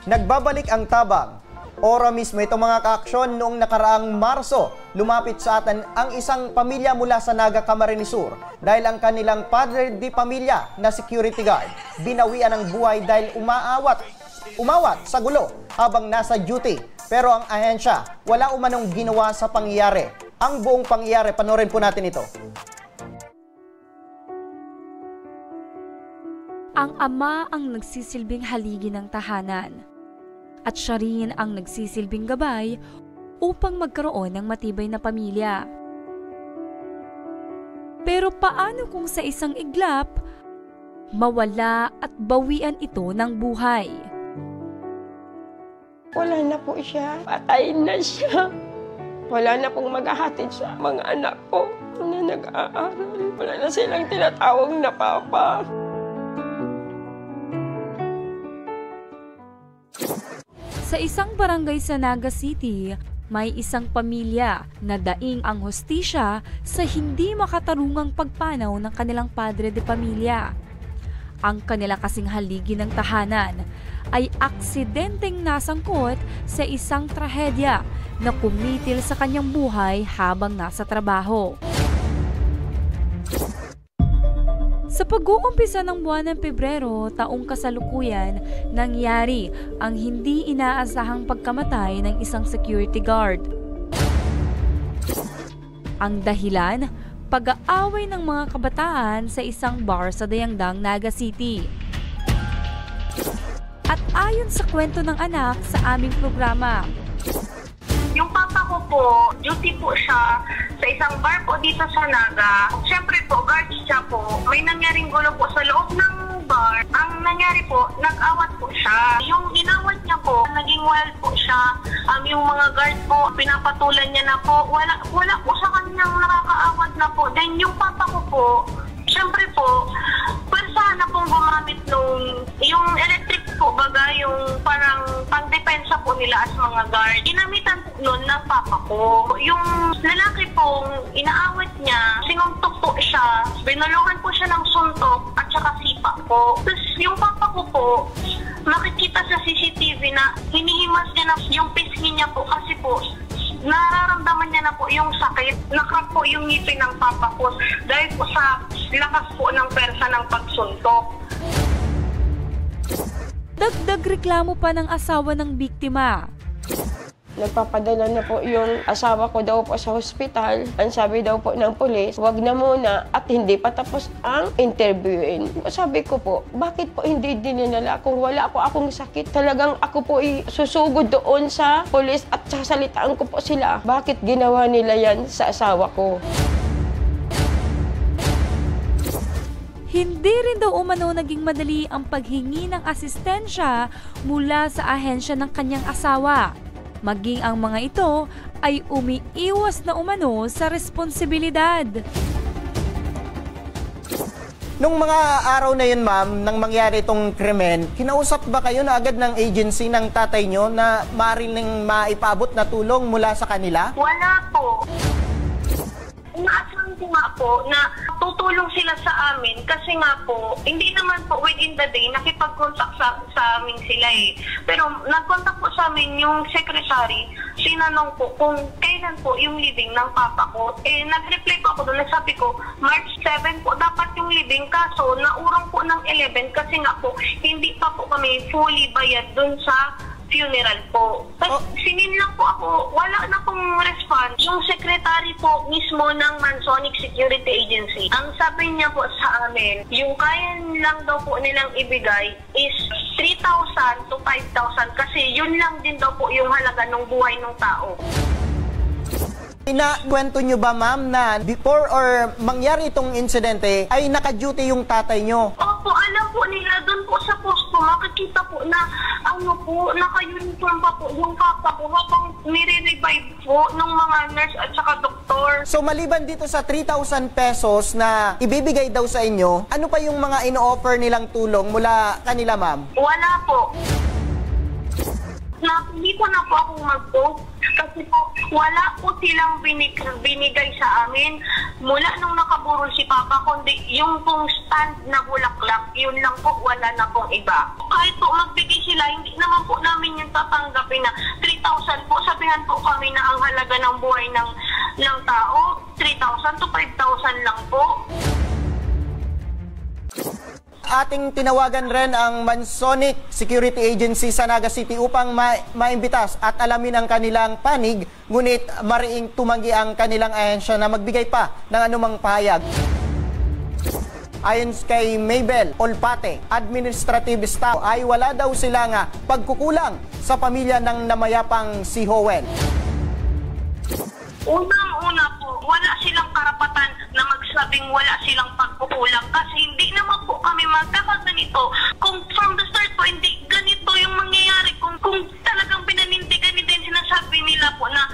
Nagbabalik ang tabang. Ora mismo itong mga kaaksyon noong nakaraang Marso. Lumapit sa atin ang isang pamilya mula sa Naga, Camarines Sur dahil ang kanilang padre di pamilya na security guard binawian ng buhay dahil umawat sa gulo habang nasa duty. Pero ang ahensya wala umanong ginawa sa pangyayari. Ang buong pangyayari, panoorin po natin ito. Ang ama ang nagsisilbing haligi ng tahanan. at siya rin ang nagsisilbing gabay upang magkaroon ng matibay na pamilya. Pero paano kung sa isang iglap, mawala at bawian ito ng buhay? Wala na po siya. Patayin na siya. Wala na pong maghahatid sa mga anak ko na nag-aaral. Wala na silang tinatawag na papa. Sa isang barangay sa Naga City, may isang pamilya na daing ang hustisya sa hindi makatarungang pagpanaw ng kanilang padre de pamilya. Ang kanila kasing haligi ng tahanan ay aksidenteng nasangkot sa isang trahedya na kumitil sa kanyang buhay habang nasa trabaho. Sa pag-uumpisa ng buwan ng Pebrero taong kasalukuyan, nangyari ang hindi inaasahang pagkamatay ng isang security guard. Ang dahilan, pag-aaway ng mga kabataan sa isang bar sa Dayangdang, Naga City. At ayon sa kwento ng anak sa aming programa, yung papa ko po, duty po siya sa isang bar po dito sa Naga. Siyempre po, guard siya po. May nangyaring gulo po sa loob ng bar. Ang nangyari po, nag-awat po siya. Yung inawat niya po, naging wild po siya. Yung mga guard po, pinapatulan niya na po. Wala po sa kanyang nakakaawat na po. Then yung papa ko po, siyempre po, pwersa na pong gumamit yung electric po baga, yung parang pang-depensa po nila as mga guard. Ginamitan po noon ng papa ko. Yung lalaki pong inaawat niya, sinuntok po siya, binulungan po siya ng suntok at saka sipa po. Tapos yung papa ko po, makikita sa CCTV na hinihimas niya na yung pisngi niya po kasi po, nararamdaman niya na po yung sakit. Nakrap po yung ngipin ng papa ko dahil po sa lakas po ng persa ng pagsuntok. Dagdag reklamo pa ng asawa ng biktima. Nagpapadala na po yung asawa ko daw po sa hospital. Ang sabi daw po ng pulis, wag na muna at hindi pa tapos ang interviewin. Sabi ko po, bakit po hindi dinala kung wala po akong sakit? Talagang ako po susugod doon sa pulis at sasalitaan ko po sila. Bakit ginawa nila yan sa asawa ko? Hindi rin daw umano naging madali ang paghingi ng asistensya mula sa ahensya ng kanyang asawa. Maging ang mga ito ay umiiwas na umano sa responsibilidad. Nung mga araw na yun, ma'am, nang mangyari itong krimen, kinausap ba kayo na agad ng agency ng tatay nyo na maaaring maipabot na tulong mula sa kanila? Wala po. Inaasahan ko nga po na tutulong sila sa amin kasi nga po, hindi naman po within the day nakipag-contact sa amin sila eh. Pero nag-contact po sa amin yung secretary, sinanong po kung kailan po yung leaving ng papa ko. Eh, nag-reply po ako doon, nagsabi ko, March 7 po dapat yung leaving, kaso naurang po ng 11 kasi nga po, hindi pa po kami fully bayad doon sa funeral po. Tapos sinin lang po ako, wala na pong response. Yung secretary po mismo ng Mansonic Security Agency, ang sabi niya po sa amin, yung kaya lang daw po nilang ibigay is 3,000 to 5,000 kasi yun lang din daw po yung halaga ng buhay ng tao. Kwento nyo ba, ma'am, na before or mangyari itong insidente ay naka-duty yung tatay nyo? Opo, alam po nila doon po sa posto, makikita po na naka-uniform pa po yung papa ko habang nire-revive po ng mga nurse at saka doktor. So maliban dito sa 3,000 pesos na ibibigay daw sa inyo, ano pa yung mga ino-offer nilang tulong mula kanila, ma'am? Wala po. Hindi ko na po akong mag-post kasi po wala po silang binigay sa amin mula nung nakaburol si Papa, kundi yung pong stand na bulaklak, yun lang po, wala na pong iba. Kahit po magbigay sila, hindi naman po namin yung tatanggapin na 3,000 po, sabihan po kami na ang halaga ng buhay ng tao, 3,000 to 5,000 lang po. Ating tinawagan rin ang Mansonic Security Agency sa Naga City upang maimbitas at alamin ang kanilang panig, ngunit mariing tumanggi ang kanilang ahensya na magbigay pa ng anumang pahayag. Ayon kay Mabel Olpate, administrative staff, ay wala daw silang pagkukulang sa pamilya ng namayapang si Howen. Unang-una po, wala silang karapatan na magsabing wala silang pagkukulang kasi hindi naman po kami magkakaganito. Kung from the start po, hindi ganito yung mangyayari. Kung talagang pinanindigan din sinasabi nila po na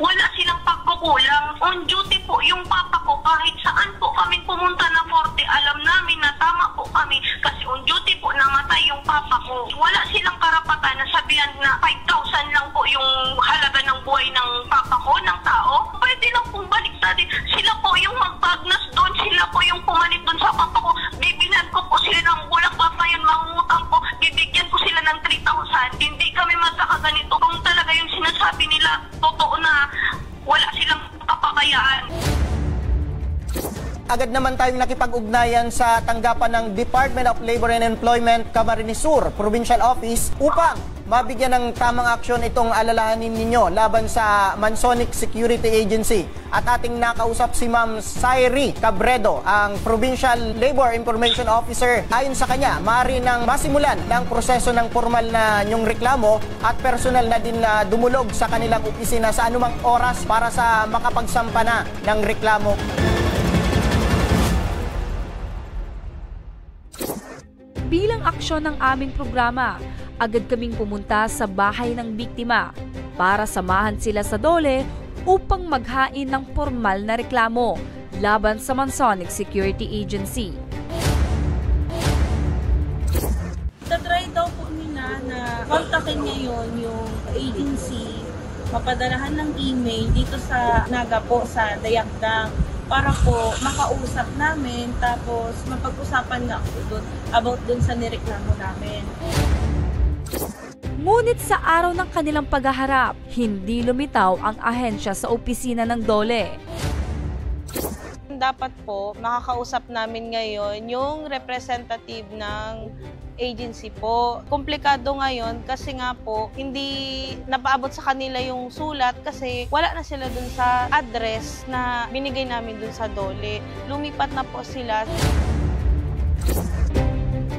wala silang pagkukulang. On duty po yung papa ko kahit saan po kami pumunta na korte, alam namin na tama po kami kasi on duty po namatay yung papa ko. Wala silang karapatan na sabihan na 5,000 lang po yung halaga ng buhay ng papa ko, ng tao. Pwede lang pong baliktadin. Sila po yung magpagnas doon, sila po yung pumalit doon sa papa ko. Bibilan ko po sila ng bulang papa yun, mangutang ko, bibigyan ko sila ng 3,000. Hindi kami magkakaganito. Kung talaga yung sinasabi nila, totoo na wala silang kapakayaan. Agad naman tayong nakipag-ugnayan sa tanggapan ng Department of Labor and Employment Camarines Sur Provincial Office upang mabigyan ng tamang aksyon itong alalahanin ninyo laban sa Mansonic Security Agency. At ating nakausap si Ma'am Sairi Cabredo, ang Provincial Labor Information Officer. Ayon sa kanya, maaari nang masimulan ng proseso ng formal na nyong reklamo at personal na din na dumulog sa kanilang opisina sa anumang oras para sa makapagsampa na ng reklamo. Bilang aksyon ng aming programa, agad kaming pumunta sa bahay ng biktima para samahan sila sa DOLE upang maghain ng formal na reklamo laban sa Mansonic Security Agency. Tatry daw po nila na kontakin ngayon yung agency, mapadalahan ng email dito sa Naga po, sa Dayagdang, para po makausap namin, tapos mapag-usapan nga po doon about doon sa nireklamo namin. Ngunit sa araw ng kanilang paghaharap, hindi lumitaw ang ahensya sa opisina ng DOLE. Dapat po makakausap namin ngayon yung representative ng agency po. Komplikado ngayon kasi nga po hindi napaabot sa kanila yung sulat kasi wala na sila dun sa address na binigay namin dun sa DOLE. Lumipat na po sila.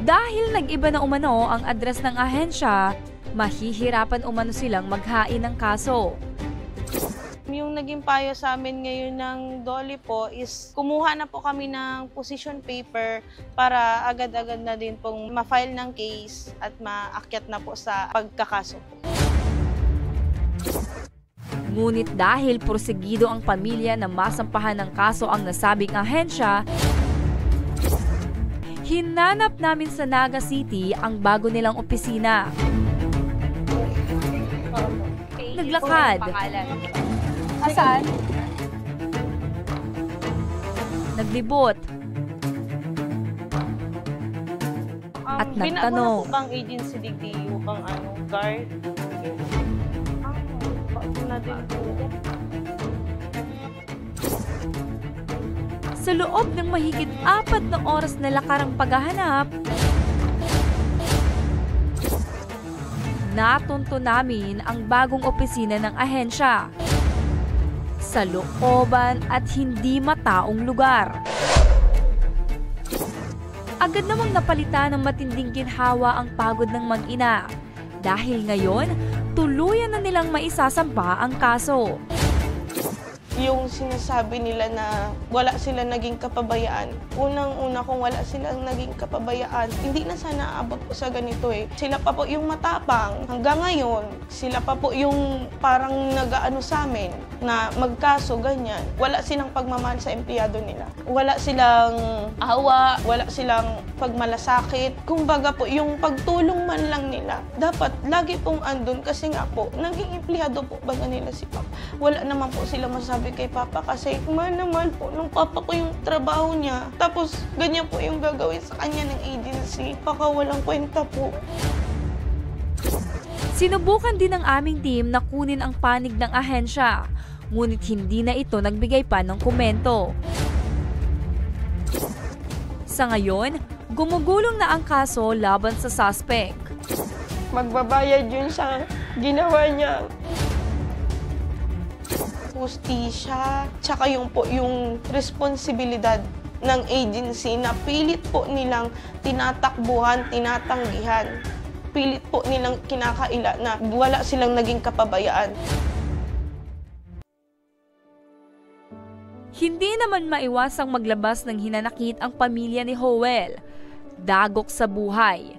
Dahil nag-iba na umano ang address ng ahensya, mahihirapan umano silang maghain ng kaso. Yung naging payo sa amin ngayon ng DOLE po is kumuha na po kami ng position paper para agad-agad na din pong ma-file ng case at maakyat na po sa pagkakaso po. Ngunit dahil porsigido ang pamilya na masampahan ng kaso ang nasabing ahensya, hinanap namin sa Naga City ang bago nilang opisina. Naglakad. Saan? Naglibot. At nagtanong. Binago na po bang agency digdiyo kang guard? Na din po. Sa loob ng mahigit 4 na oras na lakarang paghahanap, natunto namin ang bagong opisina ng ahensya sa looban at hindi mataong lugar. Agad namang napalitan ng matinding ginhawa ang pagod ng mag-ina dahil ngayon tuluyan na nilang maisasampa ang kaso. Yung sinasabi nila na wala sila naging kapabayaan. Unang-una kung wala silang naging kapabayaan, hindi na sana aabot po sa ganito eh. Sila pa po yung matapang. Hanggang ngayon, sila pa po yung parang nag-aano sa amin na magkaso, ganyan. Wala silang pagmamahal sa empleyado nila. Wala silang awa, wala silang pagmalasakit. Kumbaga po, yung pagtulong man lang nila, dapat lagi pong andun kasi nga po, naging empleyado po ba na nila si Papa? Wala naman po sila masabi kay Papa kasi mahal naman po nung Papa ko yung trabaho niya. Tapos ganyan po yung gagawin sa kanya ng agency. Baka walang kwenta po. Sinubukan din ng aming team na kunin ang panig ng ahensya, ngunit hindi na ito nagbigay pa ng komento. Sa ngayon, gumugulong na ang kaso laban sa suspect. Magbabayad yun sa ginawa niya. Hustisya, tsaka yung responsibilidad ng agency na pilit po nilang tinatakbuhan, tinatanggihan. Pilit po nilang kinakaila na wala silang naging kapabayaan. Hindi naman maiwasang maglabas ng hinanakit ang pamilya ni Joel. Dagok sa buhay.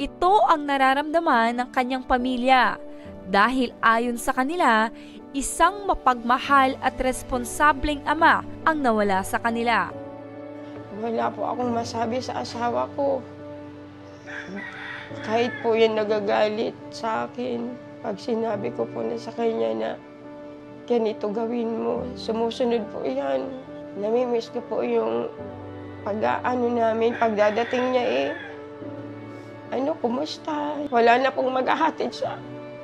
Ito ang nararamdaman ng kanyang pamilya dahil ayon sa kanila, isang mapagmahal at responsableng ama ang nawala sa kanila. Wala po akong masabi sa asawa ko. Kahit po yan nagagalit sa akin, pag sinabi ko po na sa kanya na ganito gawin mo, sumusunod po yan. Namimiss ko po yung pag-aano namin, pagdadating niya kumusta? Wala na pong maghahatid sa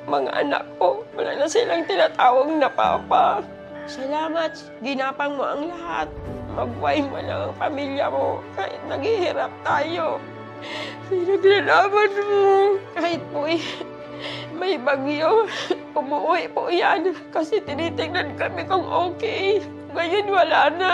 mga anak ko. Wala na silang tinatawag na papa. Salamat, ginapang mo ang lahat. Magbuhay mo lang ang pamilya mo. Kahit naghihirap tayo, pinaglalaban mo. Kahit po may bagyo, umuwi po yan. Kasi tinitingnan kami kung okay. Ngayon wala na.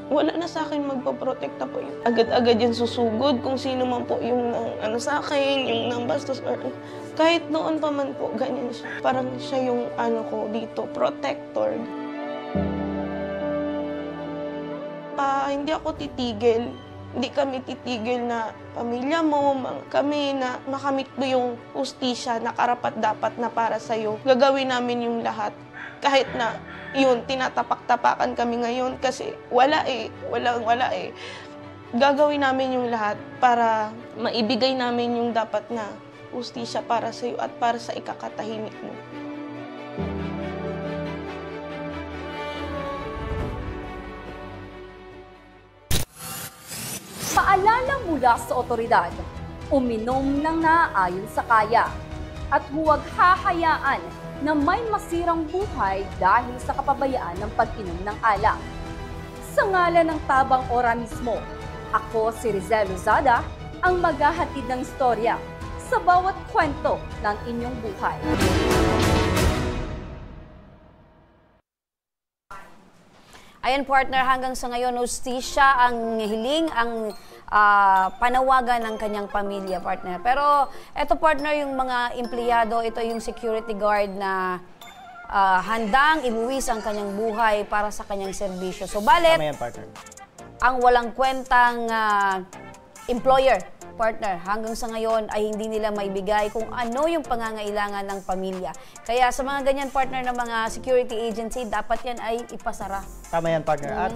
Wala na sa akin magpaprotekta po. Agad-agad yan susugod kung sino man po yung sa akin, yung nambastos or kahit noon pa man po, ganyan siya. Parang siya yung ko dito, protector. Hindi ako titigil. Hindi kami titigil na pamilya mo, kami na makamit mo yung hustisya na karapat-dapat na para sa'yo. Gagawin namin yung lahat. Kahit na yun, tinatapak-tapakan kami ngayon kasi wala eh. Gagawin namin yung lahat para maibigay namin yung dapat na hustisya para sa iyo at para sa ikakatahimik mo. Paalala mula sa otoridad, uminom ng naaayon sa kaya at huwag hahayaan na may masirang buhay dahil sa kapabayaan ng pag-inom ng alak. Sa ngalan ng Tabang Ora mismo, ako si Rizel Lozada, ang maghahatid ng istorya sa bawat kwento ng inyong buhay. Ayan partner, hanggang sa ngayon, hustisya ang hiling, ang panawagan ng kanyang pamilya, partner. Pero eto partner, yung mga empleyado, ito yung security guard na handang ibuwis ang kanyang buhay para sa kanyang serbisyo. So balit, yan, partner. Ang walang kwentang employer, partner, hanggang sa ngayon ay hindi nila maibigay kung ano yung pangangailangan ng pamilya. Kaya sa mga ganyan, partner, ng mga security agency, dapat yan ay ipasara. Tama yan, partner. At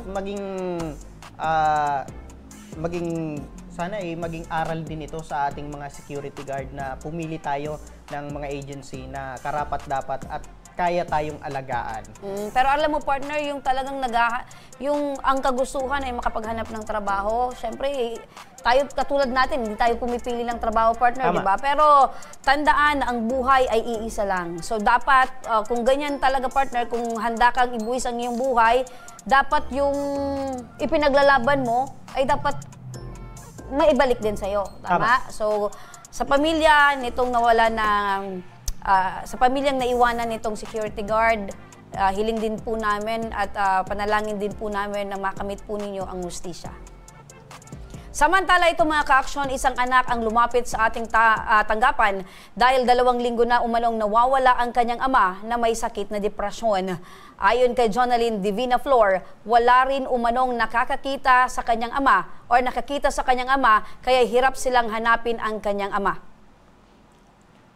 sana maging aral din ito sa ating mga security guard na pumili tayo ng mga agency na karapat-dapat at kaya tayong alagaan. Pero alam mo partner, yung talagang ang kagustuhan ay makapaghanap ng trabaho. Siyempre, tayo katulad natin, hindi tayo pumipili ng trabaho, partner, di ba? Pero tandaan na ang buhay ay iisa lang. So dapat, kung ganyan talaga, partner, kung handa kang ibuwis ang iyong buhay, dapat yung ipinaglalaban mo ay dapat maibalik din sa'yo. Tama? So, sa pamilya nitong nawala ng sa pamilyang naiwanan nitong security guard, hiling din po namin at panalangin din po namin na makamit po ninyo ang hustisya. Samantala, ito mga ka-aksyon, isang anak ang lumapit sa ating tanggapan dahil 2 linggo na umanong nawawala ang kanyang ama na may sakit na depresyon. Ayon kay Jonalyn Divina Flor, wala rin umanong nakakita sa kanyang ama kaya hirap silang hanapin ang kanyang ama.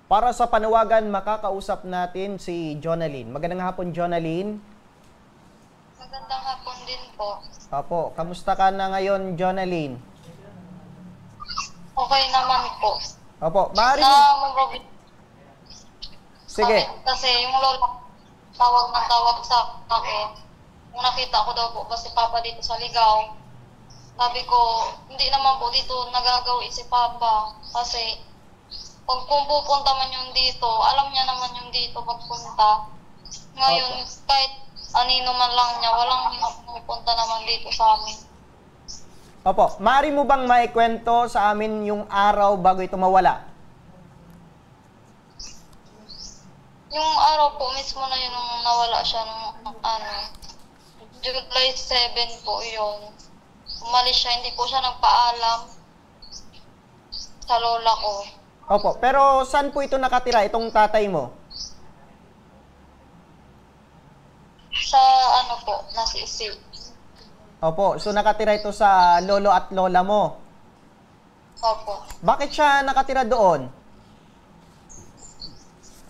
Para sa panawagan, makakausap natin si Jonalyn. Magandang hapon, Jonalyn. Magandang hapon din po. Opo, kamusta ka na ngayon, Jonalyn? Okay naman po. Opo, maaari sige. Kasi yung lola tawag ng tawag sa akin. Kung nakita ko daw po ba si Papa dito sa Ligaw, sabi ko, hindi naman po dito nagagawi si Papa. Kasi kung pupunta man yung dito, alam niya naman yung dito pagpunta. Ngayon, kahit anino man lang niya, walang pupunta naman dito sa amin. Opo, maaari mo bang maikwento sa amin yung araw bago ito mawala? Yung araw po mismo na yun nung nawala siya nung July 7 po yun. Umalis siya, hindi po siya nagpaalam sa lola ko. Opo, pero saan po ito nakatira, itong tatay mo? Sa po, Nasisi. Opo, so nakatira ito sa lolo at lola mo? Opo. Bakit siya nakatira doon?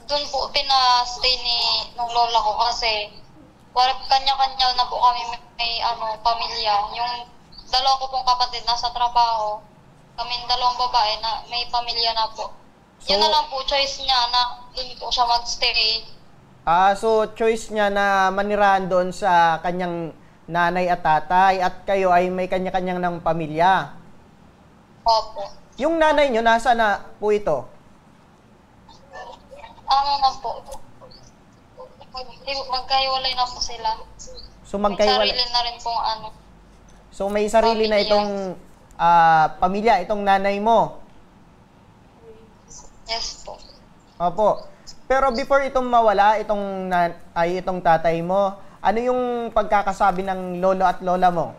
Doon po pinastay nung lola ko kasi kanya-kanya na po kami may pamilya. Yung dalawa ko pong kapatid nasa trabaho, kaming dalawang babae na may pamilya na po. So, yun na lang po choice niya na doon po siya magstay. So choice niya na manirahan doon sa kanyang nanay at tatay at kayo ay may kanya-kanyang ng pamilya. Opo. Yung nanay niyo, nasa na po ito? Na po. Magkahiwalay na po sila. So magkahiwalay. May sarili na rin pong So may sarili pamilya na itong pamilya, itong nanay mo? Yes po. Opo. Pero before itong mawala, itong tatay mo, ano yung pagkakasabi ng lolo at lola mo?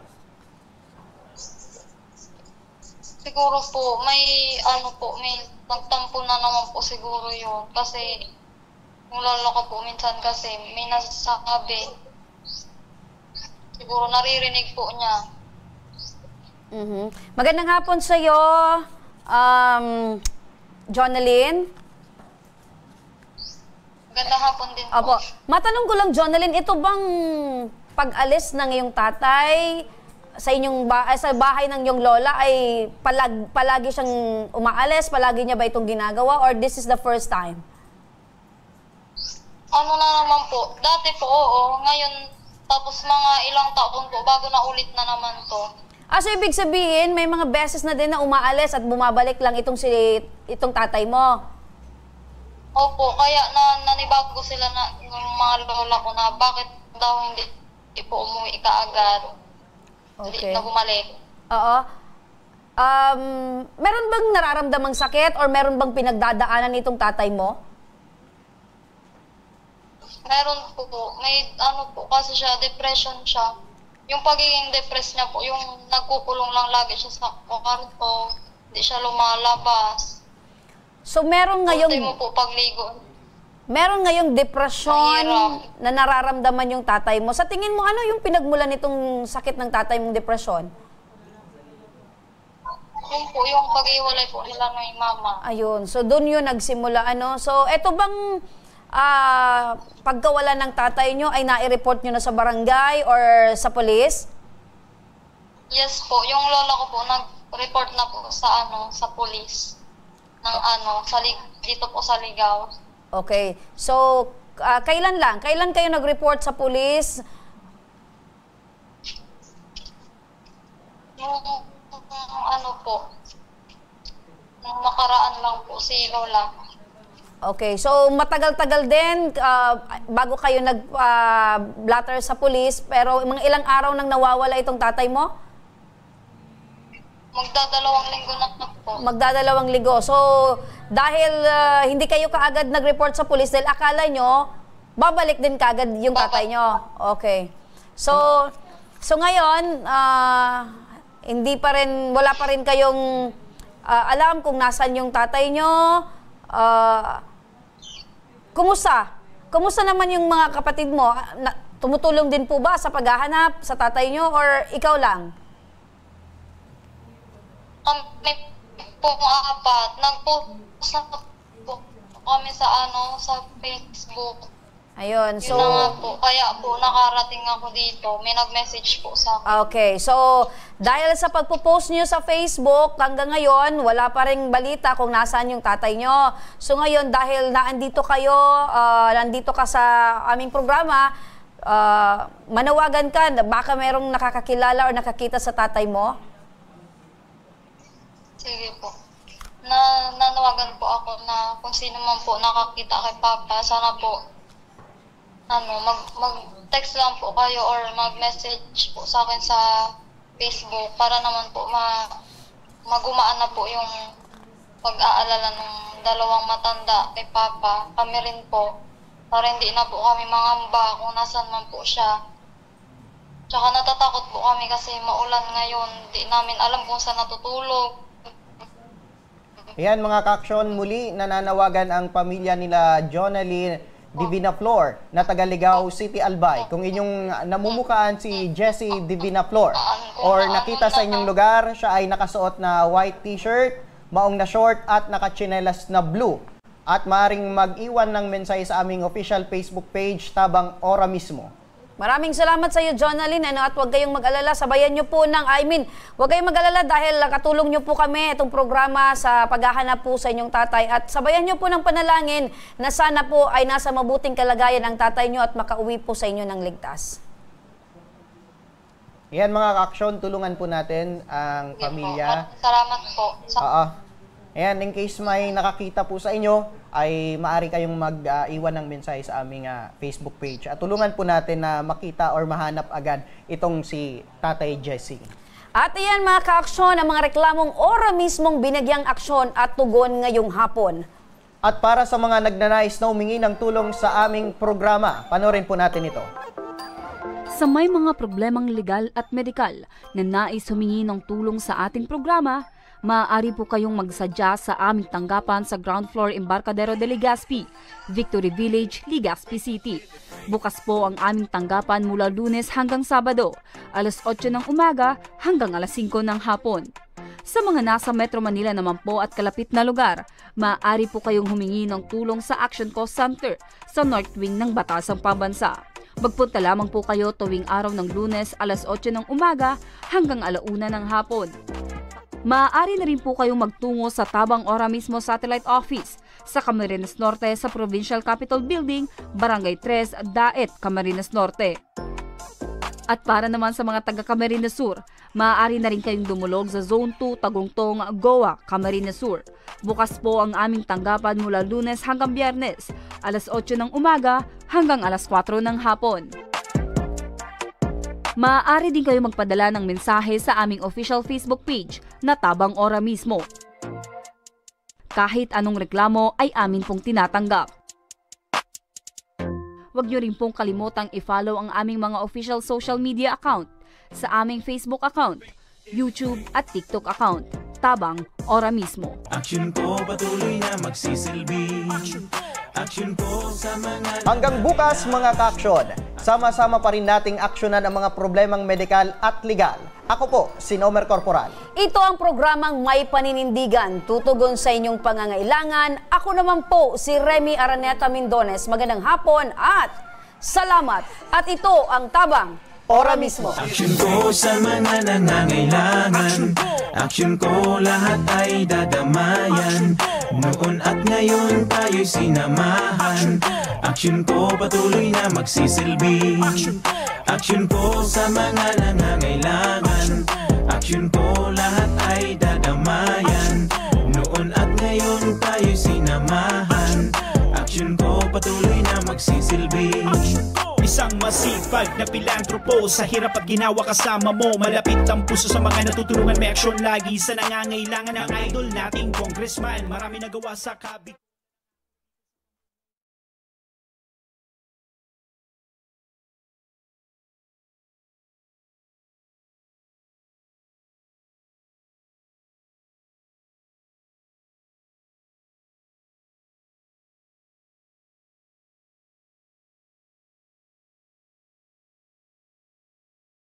Siguro po, may nagtampo na naman po siguro yun. Kasi, yung lolo ko po minsan kasi may nasasabi. Siguro naririnig po niya. Magandang hapon sa'yo, Jonalyn. Magandang hapon din po. Opo. Matanong ko lang, Jonalyn, ito bang pag-alis ng iyong tatay sa sa bahay ng iyong lola ay palagi siyang umaalis? Palagi niya ba itong ginagawa? Or this is the first time? Na naman po. Dati po, oo. Ngayon, tapos mga ilang taon po, bago na ulit na naman to. So ibig sabihin, may mga beses na din na umaalis at bumabalik lang itong tatay mo? Opo, kaya nanibago sila ng mga lola ko na bakit daw hindi po umuwi kaagad. Okay. Hindi na bumalik. Oo. Meron bang nararamdamang sakit or meron bang pinagdadaanan nitong tatay mo? Meron po. May po kasi siya, depression siya. Yung pagiging depressed niya po, yung nagkukulong lang lagi siya sa kwarto, hindi siya lumalabas. So meron ngayong po pagligo. Meron ngayong depresyon na nararamdaman yung tatay mo. Sa tingin mo, ano yung pinagmulan nitong sakit ng tatay mong depresyon? Yun po, yung pag-iwalay po nila ng mama. Ayun. So doon yun nagsimula. So eto bang pagkawala ng tatay nyo ay nai-report nyo na sa barangay or sa police? Yes po. Yung lola ko po nag-report na po sa police. Dito po sa Ligaw. Okay. So, kailan kayo nag-report sa police? Nung nung makaraan lang po si lola. Okay. So, matagal-tagal din bago kayo nag-blatter sa police, pero mga ilang araw nang nawawala itong tatay mo? Magdadalawang linggo na po. Magdadalawang linggo. So, dahil hindi kayo kaagad nag-report sa police dahil akala nyo, babalik din kaagad yung tatay nyo. Okay. So ngayon, wala pa rin kayong alam kung nasan yung tatay nyo. Kumusta? Kumusta naman yung mga kapatid mo? Tumutulong din po ba sa paghahanap sa tatay nyo or ikaw lang? Kami po apat, nag-post na po kami sa Facebook. Ayun, so... Yun na nga po, kaya po nakarating ako dito. May nag-message po sa akin. Okay, so dahil sa pagpo-post niyo sa Facebook, hanggang ngayon, wala pa ring balita kung nasaan yung tatay nyo. So ngayon, dahil nandito ka sa aming programa, manawagan ka, baka merong nakakakilala o nakakita sa tatay mo? Sige po. Nanawagan po ako na kung sino man po nakakita kay Papa, sana po mag-text lang po kayo or mag-message po sa akin sa Facebook para naman po magumaan na po yung pag-aalala ng dalawang matanda kay Papa. Kami rin po. para hindi na po kami mangamba kung nasan man po siya. Tsaka natatakot po kami kasi maulan ngayon, di namin alam kung saan natutulog. Yan mga ka-aksyon, muli nananawagan ang pamilya nila Jonalyn Divinaflor na taga Ligao City, Albay. Kung inyong namumukaan si Jessie Divinaflor or nakita sa inyong lugar, siya ay nakasuot na white t-shirt, maong na short at nakachinelas na blue. At maaaring mag-iwan ng mensahe sa aming official Facebook page, Tabang Ora mismo. Maraming salamat sa iyo, Jonalyn. At huwag kayong mag-alala, sabayan nyo po huwag kayong mag-alala dahil katulong nyo po kami itong programa sa paghahanap po sa inyong tatay. At sabayan nyo po ng panalangin na sana po ay nasa mabuting kalagayan ang tatay nyo at makauwi po sa inyo ng ligtas. Yan mga ka-aksyon, tulungan po natin ang pamilya. Salamat po. Ayan, in case may nakakita po sa inyo, ay maaari kayong mag-iwan ng mensahe sa aming Facebook page. At tulungan po natin na makita or mahanap agad itong si Tatay Jessie. At iyan mga ka-aksyon, ang mga reklamong ora mismong binagyang aksyon at tugon ngayong hapon. At para sa mga nagnanais na humingi ng tulong sa aming programa, panoorin po natin ito. Sa may mga problemang legal at medikal na nais humingi ng tulong sa ating programa, maaari po kayong magsadya sa aming tanggapan sa ground floor Embarcadero de Legazpi, Victory Village, Legazpi City. Bukas po ang aming tanggapan mula Lunes hanggang Sabado, alas 8 ng umaga hanggang alas 5 ng hapon. Sa mga nasa Metro Manila naman po at kalapit na lugar, maaari po kayong humingi ng tulong sa Action Cost Center sa North Wing ng Batasang Pambansa. Magpunta lamang po kayo tuwing araw ng Lunes alas 8 ng umaga hanggang alauna ng hapon. Maaari na rin po kayong magtungo sa Tabang Ora mismo Satellite Office sa Camarines Norte sa Provincial Capitol Building, Barangay 3, Daet, Camarines Norte. At para naman sa mga taga Camarines Sur, maaari na rin kayong dumulog sa Zone 2, Tagungtong, Goa, Camarines Sur. Bukas po ang aming tanggapan mula Lunes hanggang Biyernes, alas 8 ng umaga hanggang alas 4 ng hapon. Maaari din kayo magpadala ng mensahe sa aming official Facebook page na Tabang Ora mismo. Kahit anong reklamo ay amin pong tinatanggap. Huwag niyo rin pong kalimutang i-follow ang aming mga official social media account sa aming Facebook account, YouTube at TikTok account, Tabang Ora mismo. Action ko patuloy na magsisilbi. Action po sa mga... Hanggang bukas mga ka-aksyon, sama-sama pa rin nating aksyonan ang mga problemang medikal at legal. Ako po, si Nomer Corporal. Ito ang programang May Paninindigan, tutugon sa inyong pangangailangan. Ako naman po, si Remy Araneta Mindones. Magandang hapon at salamat. At ito ang Tabang Ora mismo. Action ko sa mga nangangailangan. Action ko lahat ay dadamayan. Noon at ngayon tayo'y sinamahan. Action ko patuloy na magsisilbi. Action ko sa mga nangangailangan. Action ko lahat ay dadamayan. Noon at ngayon tayo'y sinamahan. Action ko patuloy na magsisilbi. Isang masipag na pilantropo, sa hirap at ginawa kasama mo. Malapit ang puso sa mga natutulungan, may aksyon lagi sa nangangailangan ng idol nating congressman. Marami nagawa sa kabit.